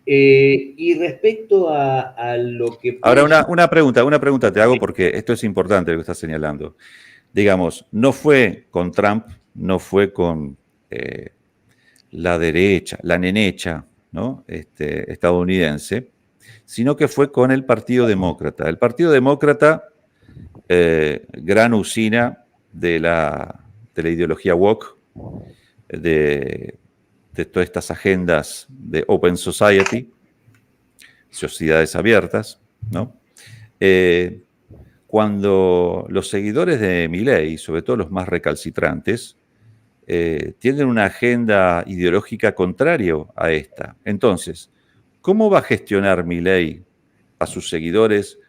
Y respecto a lo que... Ahora, una pregunta te hago porque esto es importante lo que estás señalando. Digamos, no fue con Trump, no fue con la derecha, la nenecha, ¿no? Estadounidense, sino que fue con el Partido Demócrata. El Partido Demócrata, gran usina de la ideología woke, de todas estas agendas de Open Society, sociedades abiertas, ¿no? Cuando los seguidores de Milei, sobre todo los más recalcitrantes, tienen una agenda ideológica contraria a esta. Entonces, ¿cómo va a gestionar Milei a sus seguidores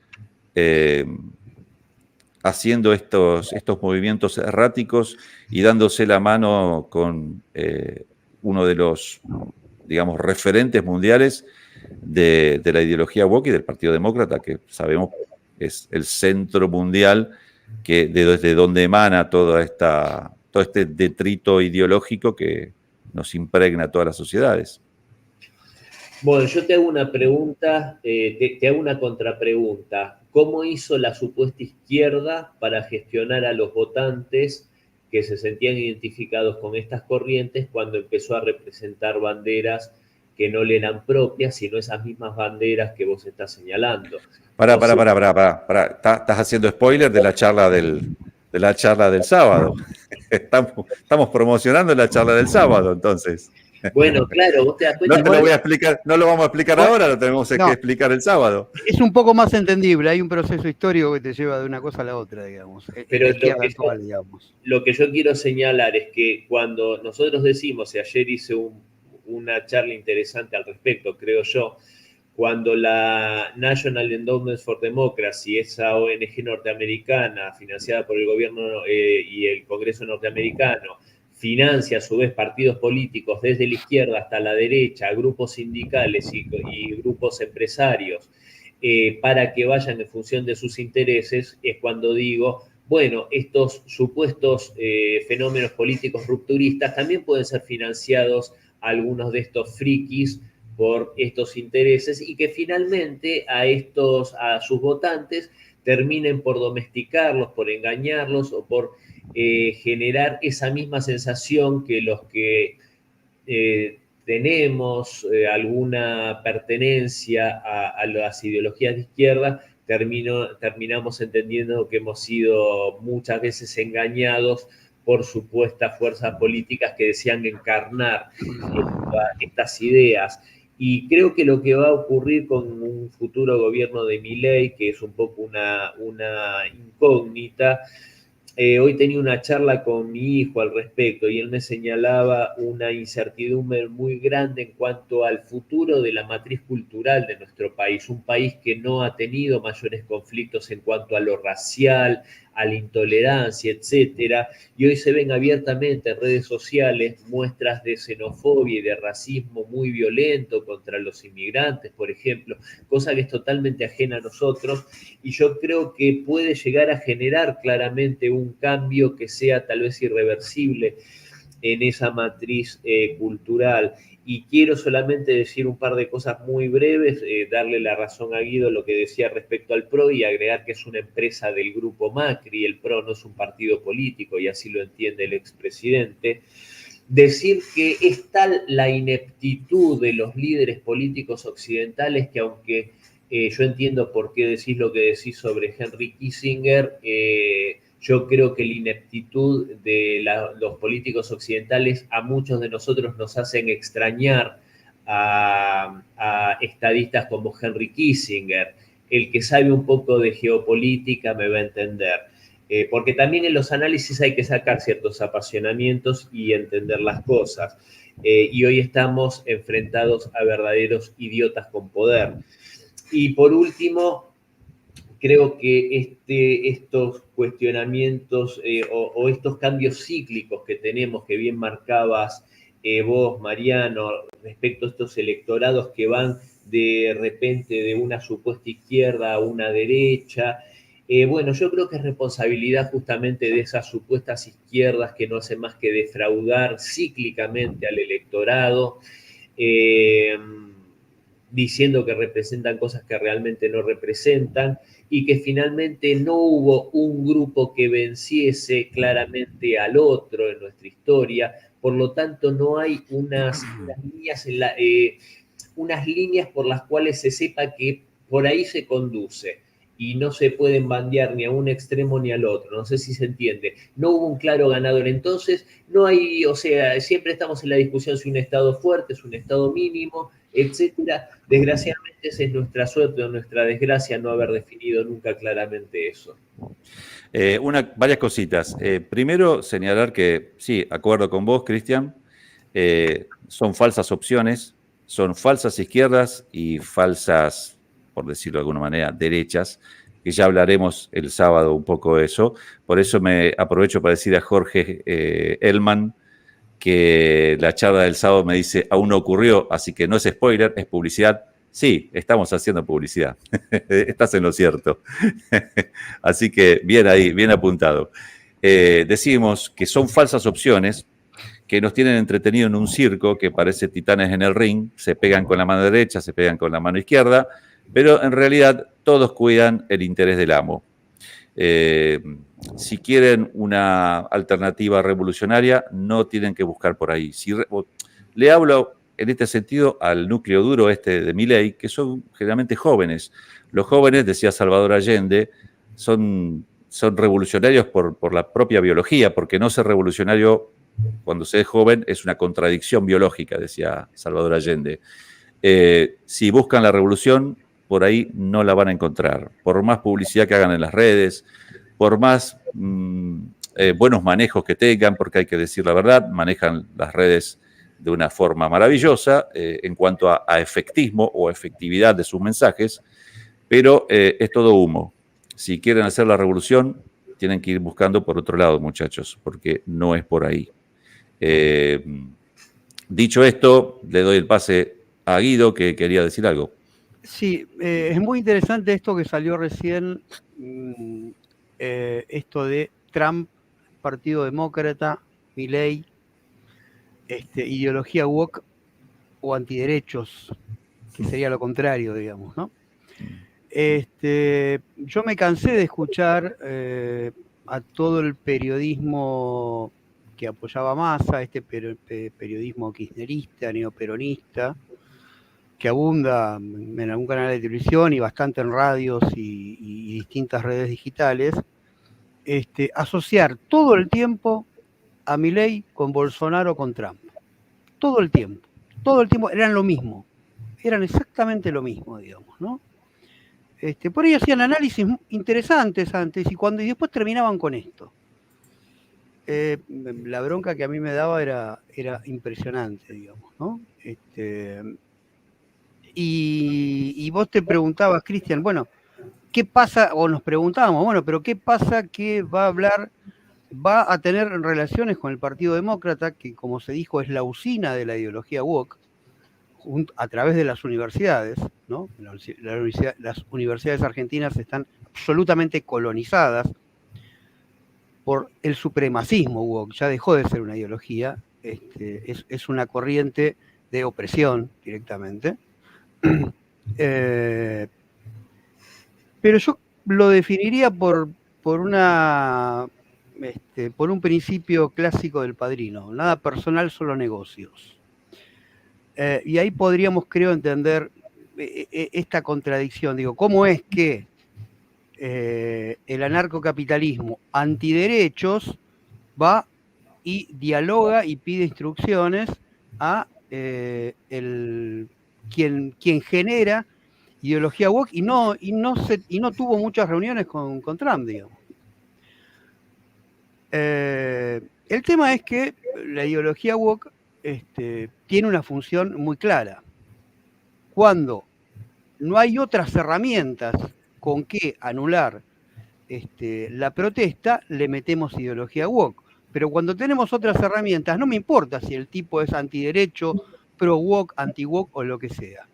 haciendo estos movimientos erráticos y dándose la mano con uno de los, digamos, referentes mundiales de la ideología woke y del Partido Demócrata, que sabemos es el centro mundial que desde donde emana todo este detrito ideológico que nos impregna a todas las sociedades? Bueno, yo te hago una pregunta, te hago una contrapregunta. ¿Cómo hizo la supuesta izquierda para gestionar a los votantes que se sentían identificados con estas corrientes cuando empezó a representar banderas que no le eran propias, sino esas mismas banderas que vos estás señalando? Pará. Estás haciendo spoiler de la charla del sábado. Estamos promocionando la charla del sábado, entonces. Bueno, claro, vos te das cuenta. No te lo voy a explicar, no lo vamos a explicar ahora, lo tenemos que explicar el sábado. Es un poco más entendible, hay un proceso histórico que te lleva de una cosa a la otra, digamos. Pero lo que yo quiero señalar es que cuando nosotros decimos, y ayer hice una charla interesante al respecto, creo yo, cuando la National Endowment for Democracy, esa ONG norteamericana financiada por el gobierno y el Congreso norteamericano, financia a su vez partidos políticos desde la izquierda hasta la derecha, grupos sindicales y grupos empresarios, para que vayan en función de sus intereses, es cuando digo, bueno, estos supuestos fenómenos políticos rupturistas también pueden ser financiados algunos de estos frikis por estos intereses y que finalmente a sus votantes terminen por domesticarlos, por engañarlos o por generar esa misma sensación que los que tenemos alguna pertenencia a las ideologías de izquierda, terminamos entendiendo que hemos sido muchas veces engañados por supuestas fuerzas políticas que desean encarnar estas ideas. Y creo que lo que va a ocurrir con un futuro gobierno de Milei, que es un poco una incógnita, hoy tenía una charla con mi hijo al respecto y él me señalaba una incertidumbre muy grande en cuanto al futuro de la matriz cultural de nuestro país, un país que no ha tenido mayores conflictos en cuanto a lo racial, a la intolerancia, etcétera, y hoy se ven abiertamente en redes sociales muestras de xenofobia y de racismo muy violento contra los inmigrantes, por ejemplo, cosa que es totalmente ajena a nosotros, y yo creo que puede llegar a generar claramente un cambio que sea tal vez irreversible en esa matriz cultural. Y quiero solamente decir un par de cosas muy breves, darle la razón a Guido lo que decía respecto al PRO y agregar que es una empresa del grupo Macri, el PRO no es un partido político y así lo entiende el expresidente. Decir que es tal la ineptitud de los líderes políticos occidentales que aunque yo entiendo por qué decís lo que decís sobre Henry Kissinger, yo creo que la ineptitud de los políticos occidentales a muchos de nosotros nos hacen extrañar a estadistas como Henry Kissinger. El que sabe un poco de geopolítica me va a entender. Porque también en los análisis hay que sacar ciertos apasionamientos y entender las cosas. Y hoy estamos enfrentados a verdaderos idiotas con poder. Y por último, creo que estos cuestionamientos o estos cambios cíclicos que tenemos, que bien marcabas vos, Mariano, respecto a estos electorados que van de repente de una supuesta izquierda a una derecha, bueno, yo creo que es responsabilidad justamente de esas supuestas izquierdas que no hacen más que defraudar cíclicamente al electorado, diciendo que representan cosas que realmente no representan y que finalmente no hubo un grupo que venciese claramente al otro en nuestra historia. Por lo tanto, no hay unas líneas por las cuales se sepa que por ahí se conduce y no se pueden bandear ni a un extremo ni al otro. No sé si se entiende. No hubo un claro ganador. Entonces, no hay, o sea, siempre estamos en la discusión si un Estado fuerte es un Estado mínimo, etcétera. Desgraciadamente esa es nuestra suerte o nuestra desgracia no haber definido nunca claramente eso. Varias cositas. Primero, señalar que, sí, acuerdo con vos, Cristian, son falsas opciones, son falsas izquierdas y falsas, por decirlo de alguna manera, derechas, que ya hablaremos el sábado un poco de eso. Por eso me aprovecho para decir a Jorge Elman que la charla del sábado me dice, aún no ocurrió, así que no es spoiler, es publicidad. Sí, estamos haciendo publicidad. Estás en lo cierto. Así que bien ahí, bien apuntado. Decimos que son falsas opciones que nos tienen entretenido en un circo que parece titanes en el ring, se pegan con la mano derecha, se pegan con la mano izquierda, pero en realidad todos cuidan el interés del amo. Si quieren una alternativa revolucionaria, no tienen que buscar por ahí. Le hablo en este sentido al núcleo duro de Milei, que son generalmente jóvenes. Los jóvenes, decía Salvador Allende, son revolucionarios por la propia biología, porque no ser revolucionario cuando se es joven es una contradicción biológica, decía Salvador Allende. Si buscan la revolución, por ahí no la van a encontrar. Por más publicidad que hagan en las redes, por más buenos manejos que tengan, porque hay que decir la verdad, manejan las redes de una forma maravillosa en cuanto a efectismo o efectividad de sus mensajes, pero es todo humo. Si quieren hacer la revolución, tienen que ir buscando por otro lado, muchachos, porque no es por ahí. Dicho esto, le doy el pase a Guido, que quería decir algo. Sí, es muy interesante esto que salió recién, esto de Trump, Partido Demócrata, Milei, ideología woke o antiderechos. que sería lo contrario, digamos, ¿no? Yo me cansé de escuchar a todo el periodismo que apoyaba a Massa, periodismo kirchnerista, neoperonista, que abunda en algún canal de televisión y bastante en radios y distintas redes digitales, asociar todo el tiempo a Milei con Bolsonaro con Trump. Todo el tiempo eran lo mismo, eran exactamente lo mismo, digamos, ¿no? Por ahí hacían análisis interesantes antes y después terminaban con esto. La bronca que a mí me daba era impresionante, digamos, ¿no? Y vos te preguntabas, Cristian, bueno, ¿qué pasa? O nos preguntábamos, bueno, pero ¿qué pasa que va a tener relaciones con el Partido Demócrata, que como se dijo es la usina de la ideología woke, a través de las universidades, ¿no? Las universidades argentinas están absolutamente colonizadas por el supremacismo woke, ya dejó de ser una ideología, es una corriente de opresión directamente. Pero yo lo definiría por un principio clásico del Padrino: nada personal, solo negocios. Y ahí podríamos, creo, entender esta contradicción. Digo, ¿cómo es que el anarcocapitalismo antiderechos va y dialoga y pide instrucciones a quien genera ideología woke y no tuvo muchas reuniones con Trump, digamos? El tema es que la ideología woke tiene una función muy clara. Cuando no hay otras herramientas con que anular la protesta, le metemos ideología woke. Pero cuando tenemos otras herramientas, no me importa si el tipo es antiderecho, pro woke, anti woke o lo que sea.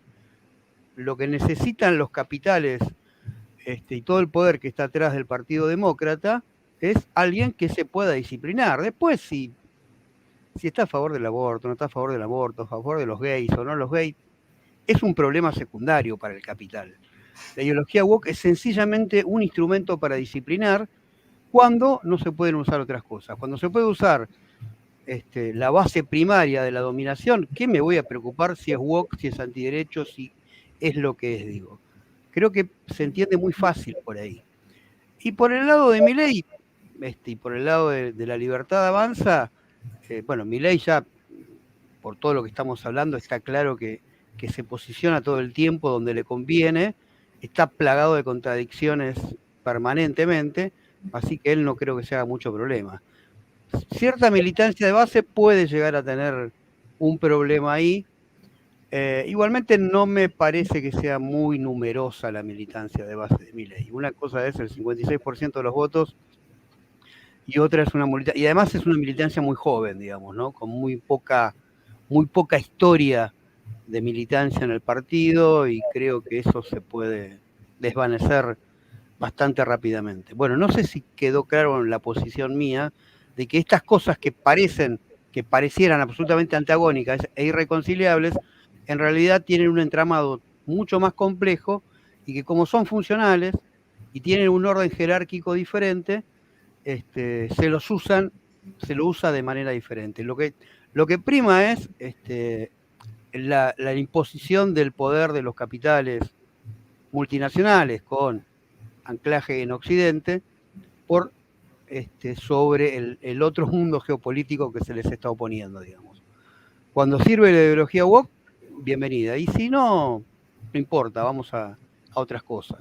Lo que necesitan los capitales y todo el poder que está atrás del Partido Demócrata es alguien que se pueda disciplinar. Después, si está a favor del aborto, no está a favor del aborto, a favor de los gays o no los gays, es un problema secundario para el capital. La ideología woke es sencillamente un instrumento para disciplinar cuando no se pueden usar otras cosas. Cuando se puede usar la base primaria de la dominación, ¿qué me voy a preocupar si es woke, si es antiderecho, si es lo que es, digo? Creo que se entiende muy fácil por ahí. Y por el lado de Milei, y por el lado de la libertad avanza, bueno, Milei ya, por todo lo que estamos hablando, está claro que se posiciona todo el tiempo donde le conviene, está plagado de contradicciones permanentemente, así que él no creo que se haga mucho problema. Cierta militancia de base puede llegar a tener un problema ahí. Igualmente no me parece que sea muy numerosa la militancia de base de Milei. Una cosa es el 56% de los votos y otra es una militancia, y además es una militancia muy joven, digamos, ¿no? Con muy poca historia de militancia en el partido, y creo que eso se puede desvanecer bastante rápidamente. Bueno, no sé si quedó claro en la posición mía de que estas cosas que parecieran absolutamente antagónicas e irreconciliables, en realidad tienen un entramado mucho más complejo, y que como son funcionales y tienen un orden jerárquico diferente, se lo usa de manera diferente. Lo que prima es la imposición del poder de los capitales multinacionales con anclaje en Occidente sobre el otro mundo geopolítico que se les está oponiendo, digamos. Cuando sirve la ideología woke, bienvenida. Y si no, no importa, vamos a otras cosas.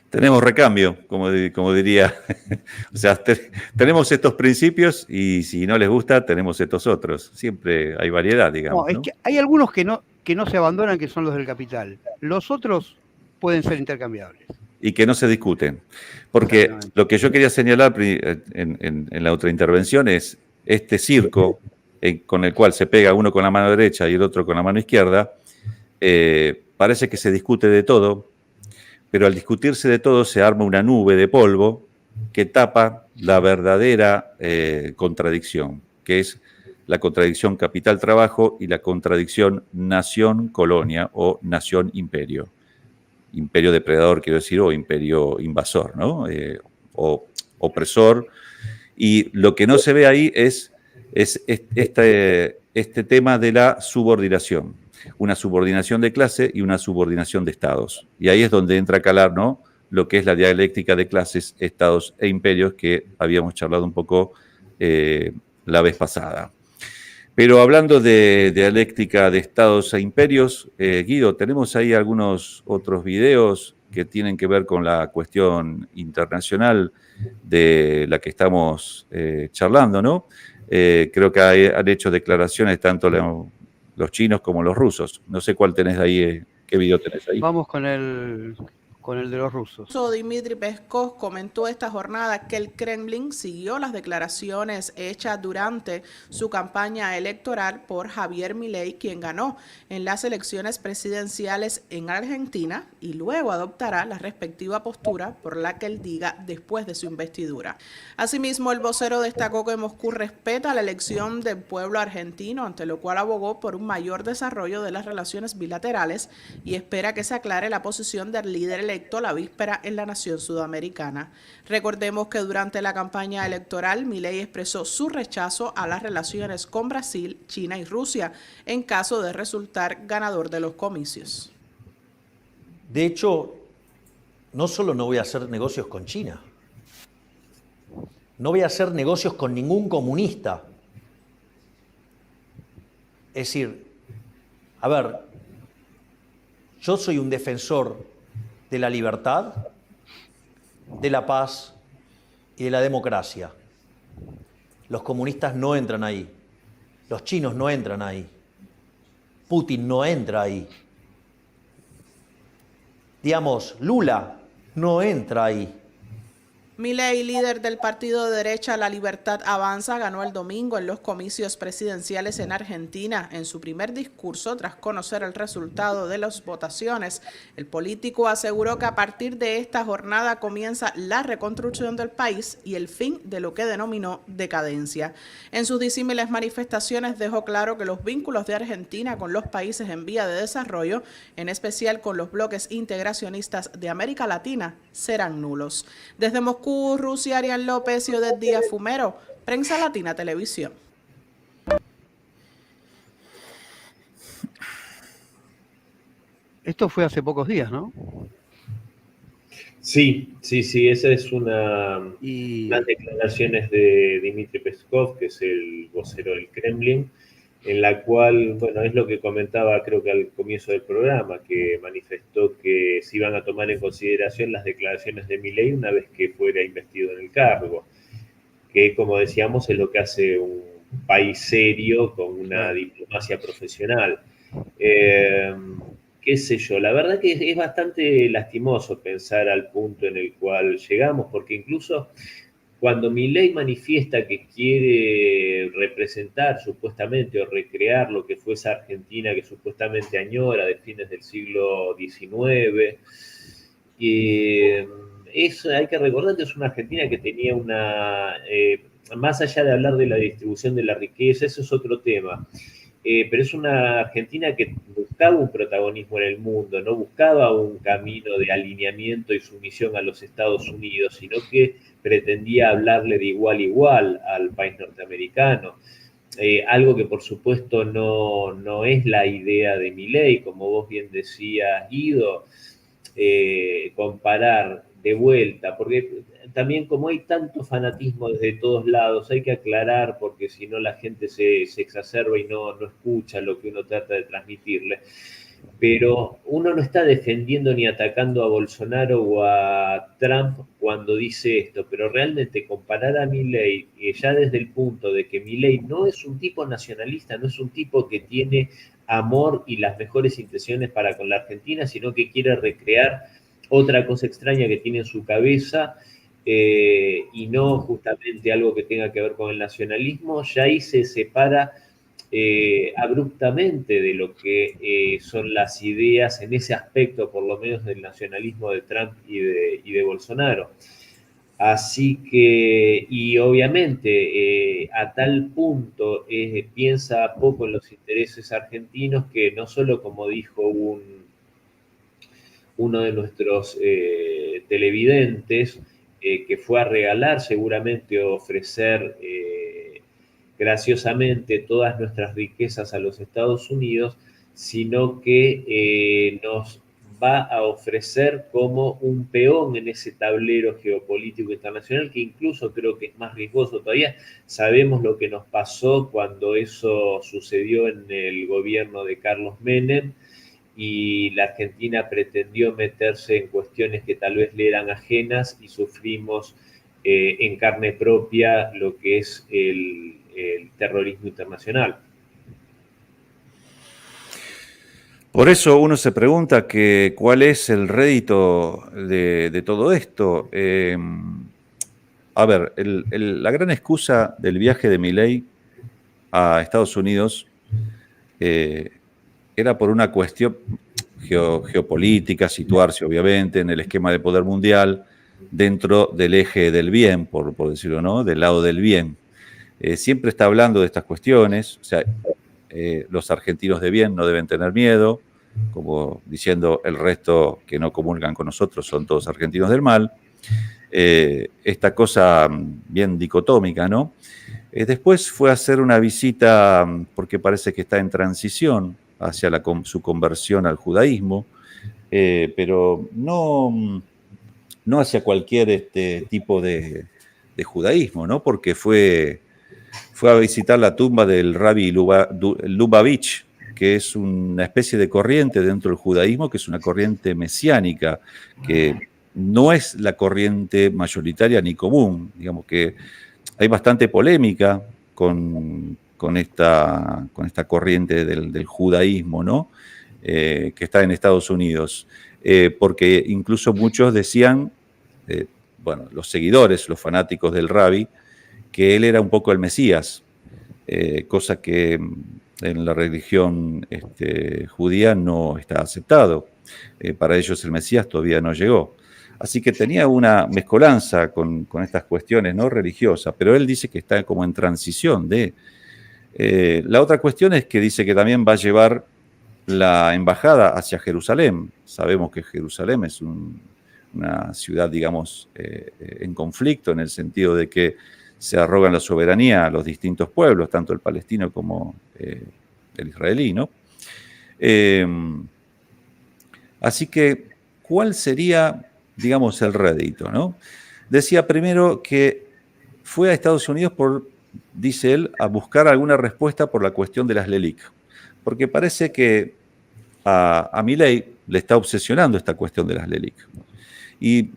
Tenemos recambio, como diría. O sea, tenemos estos principios y si no les gusta, tenemos estos otros. Siempre hay variedad, digamos. No, es que hay algunos que no se abandonan, que son los del capital. Los otros pueden ser intercambiables. Y que no se discuten. Porque lo que yo quería señalar en la otra intervención es este circo con el cual se pega uno con la mano derecha y el otro con la mano izquierda. Parece que se discute de todo, pero al discutirse de todo se arma una nube de polvo que tapa la verdadera contradicción, que es la contradicción capital-trabajo y la contradicción nación-colonia o nación-imperio. Imperio depredador, quiero decir, o imperio invasor, ¿no? O opresor. Y lo que no se ve ahí es este tema de la subordinación. Una subordinación de clase y una subordinación de estados. Y ahí es donde entra a calar, ¿no?, lo que es la dialéctica de clases, estados e imperios que habíamos charlado un poco la vez pasada. Pero hablando de dialéctica de estados e imperios, Guido, tenemos ahí algunos otros videos que tienen que ver con la cuestión internacional de la que estamos charlando, ¿no? Creo que han hecho declaraciones tanto los chinos como los rusos. No sé cuál tenés ahí, qué video tenés ahí. Vamos con el de los rusos. Dmitry Peskov comentó esta jornada que el Kremlin siguió las declaraciones hechas durante su campaña electoral por Javier Milei, quien ganó en las elecciones presidenciales en Argentina, y luego adoptará la respectiva postura por la que él diga después de su investidura. Asimismo, el vocero destacó que Moscú respeta la elección del pueblo argentino, ante lo cual abogó por un mayor desarrollo de las relaciones bilaterales y espera que se aclare la posición del líder electo la víspera en la nación sudamericana. Recordemos que durante la campaña electoral, Milei expresó su rechazo a las relaciones con Brasil, China y Rusia en caso de resultar ganador de los comicios. De hecho, no solo no voy a hacer negocios con China, no voy a hacer negocios con ningún comunista. Es decir, a ver, yo soy un defensor de la libertad, de la paz y de la democracia. Los comunistas no entran ahí, los chinos no entran ahí, Putin no entra ahí. Digamos, Lula no entra ahí. Milei, líder del partido de derecha La Libertad Avanza, ganó el domingo en los comicios presidenciales en Argentina. En su primer discurso, tras conocer el resultado de las votaciones, el político aseguró que a partir de esta jornada comienza la reconstrucción del país y el fin de lo que denominó decadencia. En sus disímiles manifestaciones dejó claro que los vínculos de Argentina con los países en vía de desarrollo, en especial con los bloques integracionistas de América Latina, serán nulos. Desde Moscú, Rusia, Arián López y Odette Díaz Fumero, Prensa Latina Televisión. Esto fue hace pocos días, ¿no? Sí, esa es unas declaraciones de Dmitry Peskov, que es el vocero del Kremlin, en la cual, bueno, es lo que comentaba creo que al comienzo del programa, que manifestó que se iban a tomar en consideración las declaraciones de Milei una vez que fuera investido en el cargo, que como decíamos es lo que hace un país serio con una diplomacia profesional. Qué sé yo, la verdad que es bastante lastimoso pensar al punto en el cual llegamos, porque incluso cuando Milei manifiesta que quiere representar supuestamente o recrear lo que fue esa Argentina que supuestamente añora de fines del siglo XIX, hay que recordar que es una Argentina que tenía más allá de hablar de la distribución de la riqueza, eso es otro tema, pero es una Argentina que buscaba un protagonismo en el mundo, no buscaba un camino de alineamiento y sumisión a los Estados Unidos, sino que pretendía hablarle de igual a igual al país norteamericano. Algo que por supuesto no es la idea de Milei, como vos bien decías, Guido, comparar de vuelta, porque también como hay tanto fanatismo desde todos lados, hay que aclarar, porque si no la gente se exacerba y no escucha lo que uno trata de transmitirle. Pero uno no está defendiendo ni atacando a Bolsonaro o a Trump cuando dice esto, pero realmente comparar a Milei, ya desde el punto de que Milei no es un tipo nacionalista, no es un tipo que tiene amor y las mejores intenciones para con la Argentina, sino que quiere recrear otra cosa extraña que tiene en su cabeza, y no justamente algo que tenga que ver con el nacionalismo, ya ahí se separa abruptamente de lo que son las ideas en ese aspecto, por lo menos del nacionalismo de Trump y de Bolsonaro. Así que, y obviamente, a tal punto piensa poco en los intereses argentinos que no solo, como dijo uno de nuestros televidentes, que fue a regalar seguramente o ofrecer graciosamente todas nuestras riquezas a los Estados Unidos, sino que nos va a ofrecer como un peón en ese tablero geopolítico internacional, que incluso creo que es más riesgoso todavía. Sabemos lo que nos pasó cuando eso sucedió en el gobierno de Carlos Menem, y la Argentina pretendió meterse en cuestiones que tal vez le eran ajenas y sufrimos en carne propia lo que es el terrorismo internacional. Por eso uno se pregunta que cuál es el rédito de todo esto. A ver, la gran excusa del viaje de Milei a Estados Unidos era por una cuestión geopolítica, situarse obviamente en el esquema de poder mundial dentro del eje del bien, por decirlo, ¿no? Del lado del bien. Siempre está hablando de estas cuestiones, o sea, los argentinos de bien no deben tener miedo, como diciendo el resto que no comulgan con nosotros son todos argentinos del mal. Esta cosa bien dicotómica, ¿no? Después fue a hacer una visita, porque parece que está en transición hacia su conversión al judaísmo, pero no hacia cualquier tipo de judaísmo, ¿no? Porque fue a visitar la tumba del Rabbi Lubavitch, que es una especie de corriente dentro del judaísmo, que es una corriente mesiánica, que no es la corriente mayoritaria ni común. Digamos que hay bastante polémica con esta corriente del judaísmo, ¿no? Que está en Estados Unidos, porque incluso muchos decían, bueno, los seguidores, los fanáticos del Rabbi, que él era un poco el Mesías, cosa que en la religión judía no está aceptado. Para ellos el Mesías todavía no llegó. Así que tenía una mezcolanza con estas cuestiones no religiosas, pero él dice que está como en transición de... la otra cuestión es que dice que también va a llevar la embajada hacia Jerusalén. Sabemos que Jerusalén es una ciudad, digamos, en conflicto, en el sentido de que se arrogan la soberanía a los distintos pueblos, tanto el palestino como el israelí, ¿no? Así que, ¿cuál sería, digamos, el rédito, ¿no? Decía primero que fue a Estados Unidos dice él, a buscar alguna respuesta por la cuestión de las LELIC, porque parece que a Milei le está obsesionando esta cuestión de las LELIC. Y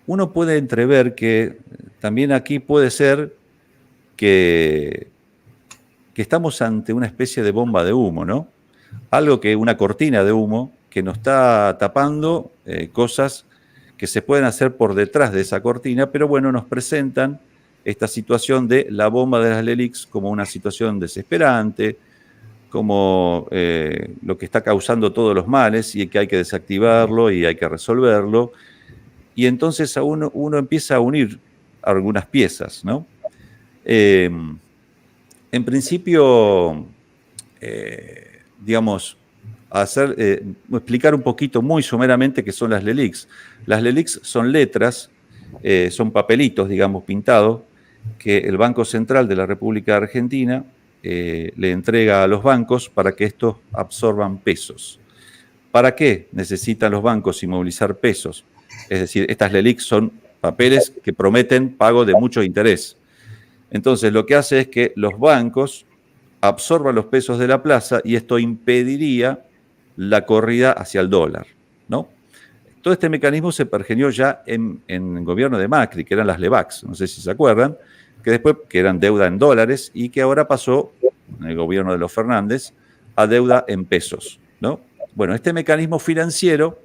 uno puede entrever que también aquí puede ser que estamos ante una especie de bomba de humo, ¿no? Una cortina de humo que nos está tapando cosas que se pueden hacer por detrás de esa cortina, pero bueno, nos presentan esta situación de la bomba de las LELIC como una situación desesperante, como lo que está causando todos los males y que hay que desactivarlo y hay que resolverlo. Y entonces uno empieza a unir algunas piezas, ¿no? En principio, digamos, explicar un poquito muy someramente qué son las LELIC. Las LELIC son letras, son papelitos, digamos, pintados, que el Banco Central de la República Argentina le entrega a los bancos para que estos absorban pesos. ¿Para qué necesitan los bancos inmovilizar pesos? Es decir, estas LELIC son papeles que prometen pago de mucho interés. Entonces, lo que hace es que los bancos absorban los pesos de la plaza y esto impediría la corrida hacia el dólar, ¿no? Todo este mecanismo se pergeñó ya en el gobierno de Macri, que eran las LEBACs, no sé si se acuerdan, que eran deuda en dólares y que ahora pasó, en el gobierno de los Fernández, a deuda en pesos, ¿no? Bueno, este mecanismo financiero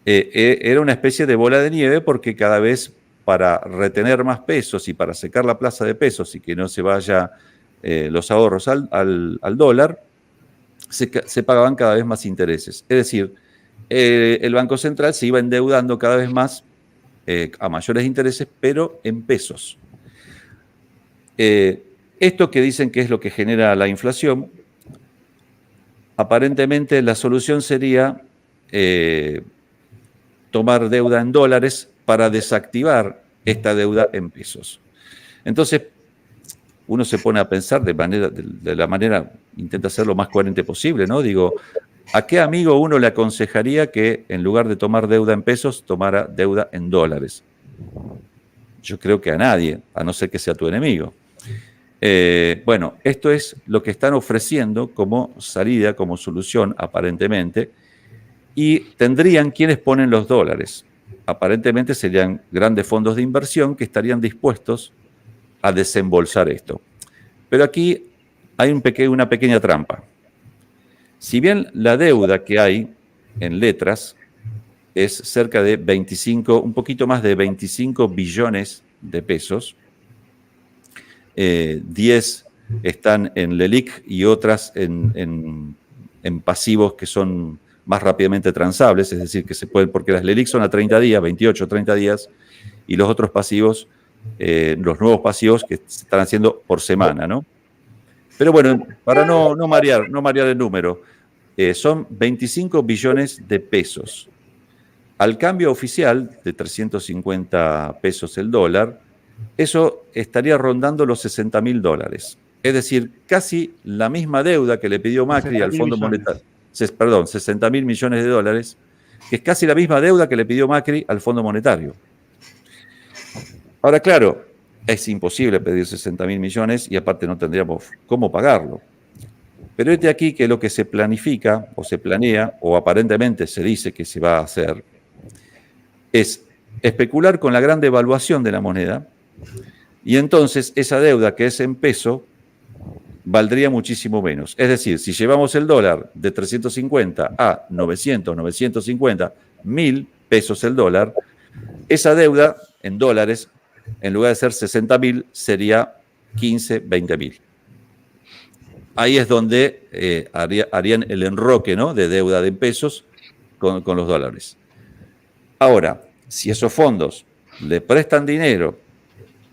era una especie de bola de nieve porque cada vez para retener más pesos y para secar la plaza de pesos y que no se vaya los ahorros al dólar, se pagaban cada vez más intereses. Es decir, el Banco Central se iba endeudando cada vez más a mayores intereses, pero en pesos. Esto que dicen que es lo que genera la inflación, aparentemente la solución sería tomar deuda en dólares para desactivar esta deuda en pesos. Entonces, uno se pone a pensar de la manera, intenta ser lo más coherente posible, ¿no? Digo, ¿a qué amigo uno le aconsejaría que en lugar de tomar deuda en pesos, tomara deuda en dólares? Yo creo que a nadie, a no ser que sea tu enemigo. Bueno, esto es lo que están ofreciendo como salida, como solución, aparentemente, y tendrían quienes ponen los dólares. Aparentemente serían grandes fondos de inversión que estarían dispuestos a desembolsar esto. Pero aquí hay una pequeña trampa. Si bien la deuda que hay en letras es cerca de 25, un poquito más de 25 billones de pesos, 10 están en LELIQ y otras en pasivos que son más rápidamente transables, es decir, que se pueden, porque las LELIQ son a 30 días, 28, 30 días, y los otros pasivos, los nuevos pasivos que se están haciendo por semana, ¿no? Pero bueno, para no marear el número, son 25 billones de pesos. Al cambio oficial de 350 pesos el dólar, eso estaría rondando los $60.000. Es decir, casi la misma deuda que le pidió Macri al Fondo Monetario. Perdón, 60.000 millones de dólares, que es casi la misma deuda que le pidió Macri al Fondo Monetario. Ahora, claro, es imposible pedir 60.000 millones y aparte no tendríamos cómo pagarlo. Pero es de aquí que lo que se planifica o se planea, o aparentemente se dice que se va a hacer, es especular con la gran devaluación de la moneda y entonces esa deuda que es en peso valdría muchísimo menos. Es decir, si llevamos el dólar de 350 a 900, 950, 1.000 pesos el dólar, esa deuda en dólares, en lugar de ser 60.000, sería 15, 20.000. Ahí es donde harían el enroque, ¿no?, de deuda de pesos con los dólares. Ahora, si esos fondos le prestan dinero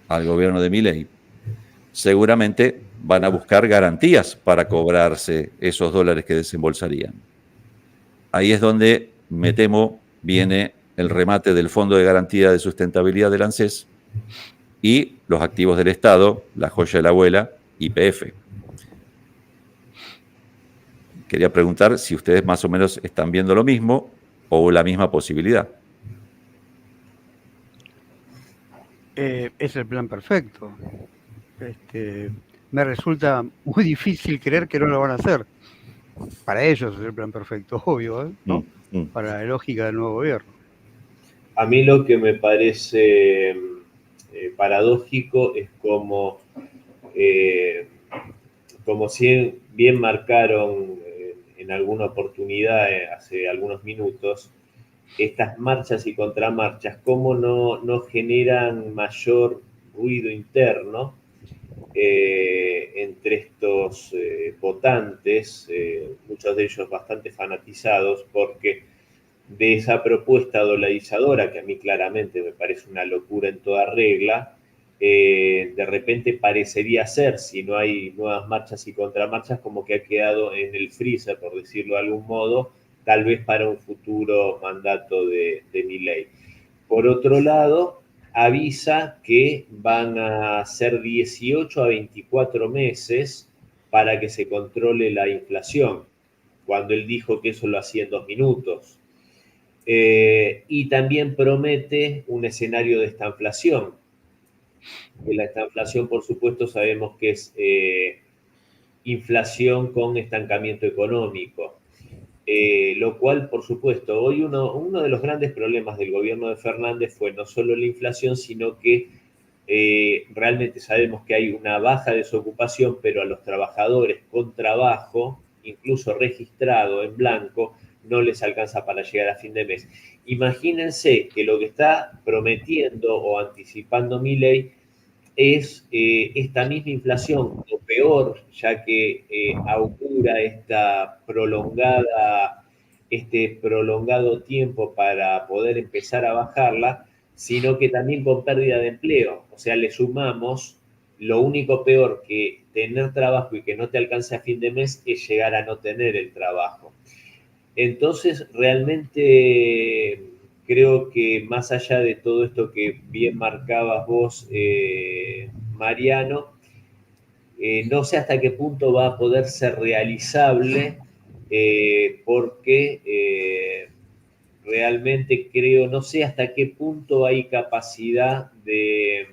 al gobierno de Milei, seguramente van a buscar garantías para cobrarse esos dólares que desembolsarían. Ahí es donde, me temo, viene el remate del Fondo de Garantía de Sustentabilidad del ANSES y los activos del Estado, la joya de la abuela, YPF. Quería preguntar si ustedes más o menos están viendo lo mismo o la misma posibilidad. Es el plan perfecto. Me resulta muy difícil creer que no lo van a hacer. Para ellos es el plan perfecto, obvio, ¿no? Para la lógica del nuevo gobierno. A mí lo que me parece paradójico es como si bien marcaron en alguna oportunidad hace algunos minutos, estas marchas y contramarchas, cómo no generan mayor ruido interno entre estos votantes, muchos de ellos bastante fanatizados, porque de esa propuesta dolarizadora, que a mí claramente me parece una locura en toda regla, de repente parecería ser, si no hay nuevas marchas y contramarchas, como que ha quedado en el freezer, por decirlo de algún modo, tal vez para un futuro mandato de Milei. Por otro lado, avisa que van a ser 18 a 24 meses para que se controle la inflación, cuando él dijo que eso lo hacía en 2 minutos. Y también promete un escenario de estanflación. La estanflación, por supuesto, sabemos que es inflación con estancamiento económico. Lo cual, por supuesto, hoy uno de los grandes problemas del gobierno de Fernández fue no solo la inflación, sino que realmente sabemos que hay una baja desocupación, pero a los trabajadores con trabajo, incluso registrado en blanco, no les alcanza para llegar a fin de mes. Imagínense que lo que está prometiendo o anticipando Milei es esta misma inflación, o peor, ya que augura este prolongado tiempo para poder empezar a bajarla, sino que también con pérdida de empleo. O sea, le sumamos lo único peor que tener trabajo y que no te alcance a fin de mes es llegar a no tener el trabajo. Entonces, realmente creo que más allá de todo esto que bien marcabas vos, Mariano, no sé hasta qué punto va a poder ser realizable, porque realmente creo, no sé hasta qué punto hay capacidad de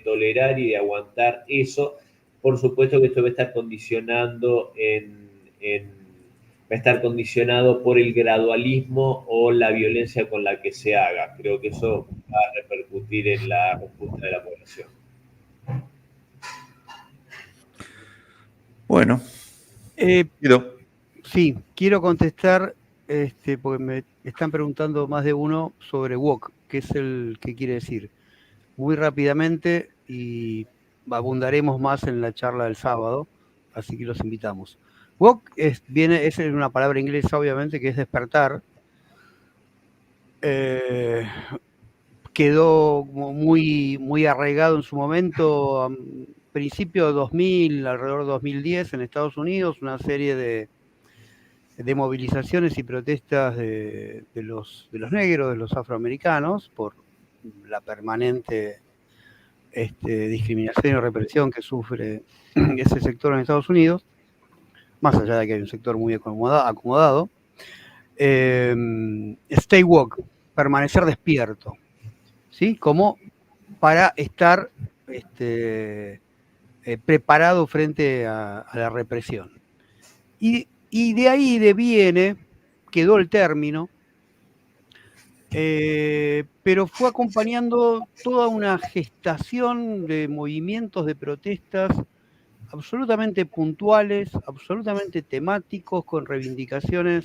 tolerar y de aguantar eso. Por supuesto que esto va a estar condicionando va a estar condicionado por el gradualismo o la violencia con la que se haga. Creo que eso va a repercutir en la respuesta de la población. Bueno, Guido. Sí, quiero contestar, porque me están preguntando más de uno sobre WOC, qué es el que quiere decir. Muy rápidamente, y abundaremos más en la charla del sábado, así que los invitamos. WOC es una palabra inglesa, obviamente, que es despertar. Quedó muy, muy arraigado en su momento, a principio de 2000, alrededor de 2010, en Estados Unidos, una serie de movilizaciones y protestas de los negros, de los afroamericanos, por la permanente discriminación y represión que sufre ese sector en Estados Unidos, más allá de que hay un sector muy acomodado. Stay woke, permanecer despierto, ¿sí? Como para estar preparado frente a la represión. Y de ahí deviene, quedó el término, pero fue acompañando toda una gestación de movimientos de protestas absolutamente puntuales, absolutamente temáticos, con reivindicaciones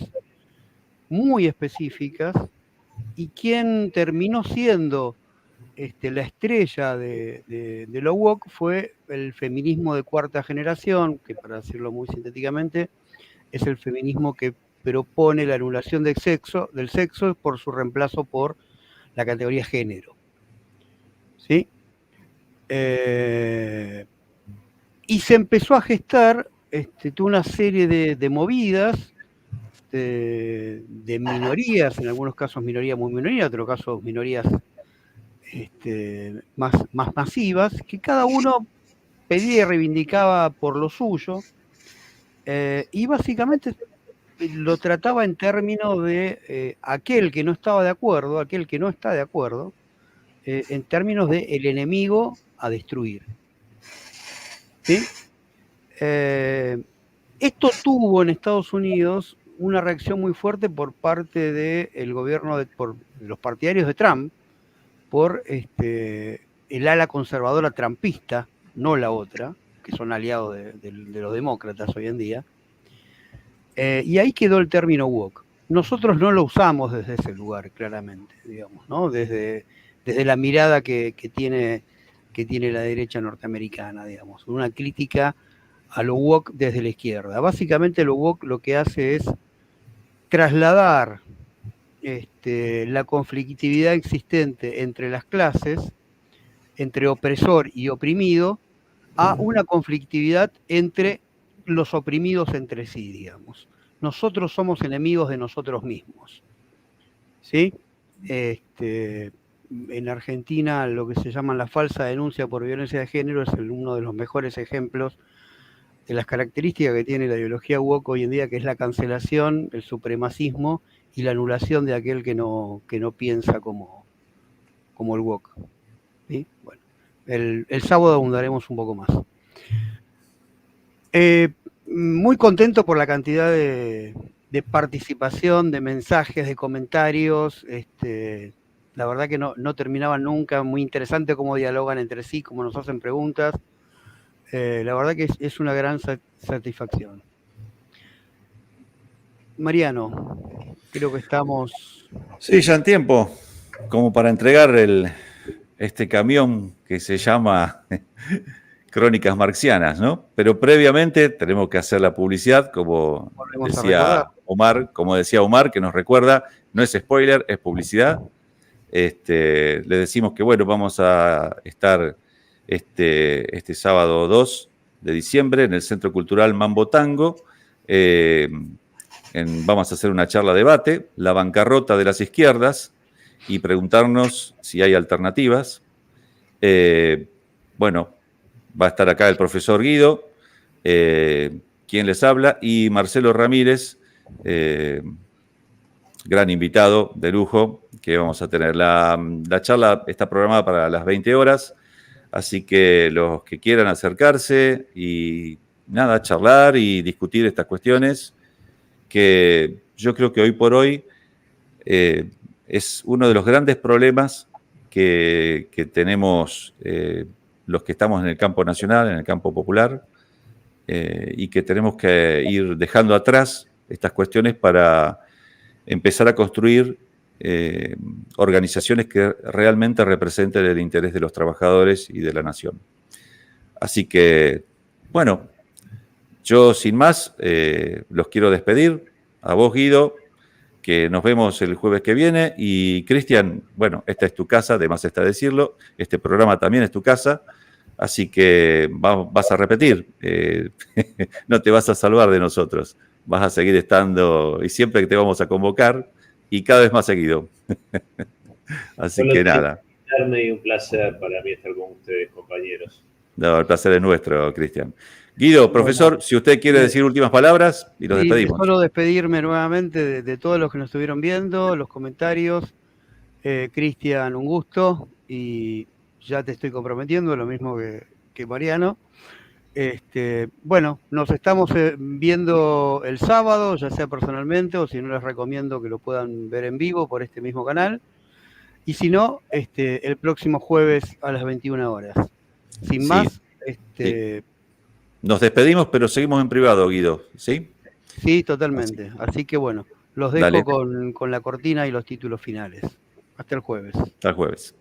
muy específicas, y quien terminó siendo la estrella de lo woke fue el feminismo de cuarta generación, que, para decirlo muy sintéticamente, es el feminismo que propone la anulación del sexo por su reemplazo por la categoría género. ¿Sí? Y se empezó a gestar toda una serie de movidas, de minorías, en algunos casos minorías muy minorías, en otros casos minorías más masivas, que cada uno pedía y reivindicaba por lo suyo, y básicamente lo trataba en términos de aquel que no estaba de acuerdo, aquel que no está de acuerdo, en términos de el enemigo a destruir. ¿Sí? Esto tuvo en Estados Unidos una reacción muy fuerte por parte del gobierno, por los partidarios de Trump, por el ala conservadora trumpista, no la otra, que son aliados de los demócratas hoy en día. Y ahí quedó el término woke. Nosotros no lo usamos desde ese lugar, claramente, digamos, ¿no? Desde la mirada que tiene la derecha norteamericana, digamos, una crítica a lo woke desde la izquierda. Básicamente lo woke lo que hace es trasladar la conflictividad existente entre las clases, entre opresor y oprimido, a una conflictividad entre los oprimidos entre sí, digamos. Nosotros somos enemigos de nosotros mismos. ¿Sí? En Argentina lo que se llama la falsa denuncia por violencia de género es uno de los mejores ejemplos de las características que tiene la ideología woke hoy en día, que es la cancelación, el supremacismo y la anulación de aquel que no piensa como el woke. ¿Sí? Bueno, el sábado abundaremos un poco más. Muy contento por la cantidad de participación, de mensajes, de comentarios. La verdad que no terminaban nunca. Muy interesante cómo dialogan entre sí, cómo nos hacen preguntas. La verdad que es una gran satisfacción. Mariano, creo que estamos... Sí, ya en tiempo, como para entregar este camión que se llama Crónicas Marxianas, ¿no? Pero previamente tenemos que hacer la publicidad, como decía Omar, que nos recuerda, no es spoiler, es publicidad. Les decimos que, bueno, vamos a estar este sábado 2 de diciembre en el Centro Cultural Mambo Tango. Vamos a hacer una charla debate, la bancarrota de las izquierdas, y preguntarnos si hay alternativas. Bueno, va a estar acá el profesor Guido, quien les habla, y Marcelo Ramírez, gran invitado de lujo que vamos a tener. La charla está programada para las 20 horas, así que los que quieran acercarse y nada, charlar y discutir estas cuestiones, que yo creo que hoy por hoy es uno de los grandes problemas que tenemos los que estamos en el campo nacional, en el campo popular, y que tenemos que ir dejando atrás estas cuestiones para empezar a construir organizaciones que realmente representen el interés de los trabajadores y de la nación. Así que, bueno, yo sin más los quiero despedir. A vos, Guido, que nos vemos el jueves que viene. Y Cristian, bueno, esta es tu casa, además está decirlo. Este programa también es tu casa. Así que vas a repetir. No te vas a salvar de nosotros. Vas a seguir estando y siempre que te vamos a convocar y cada vez más seguido. Así que nada. Y un placer para mí estar con ustedes, compañeros. No, el placer es nuestro, Cristian. Guido, profesor, bueno, si usted quiere decir últimas palabras y los despedimos. Solo despedirme nuevamente de todos los que nos estuvieron viendo, los comentarios. Cristian, un gusto, y ya te estoy comprometiendo, lo mismo que Mariano. Bueno, nos estamos viendo el sábado, ya sea personalmente, o si no, les recomiendo que lo puedan ver en vivo por este mismo canal. Y si no, el próximo jueves a las 21 horas. Sin más, sí. Nos despedimos, pero seguimos en privado, Guido, ¿sí? Sí, totalmente. Así que bueno, los dejo con la cortina y los títulos finales. Hasta el jueves. Hasta el jueves.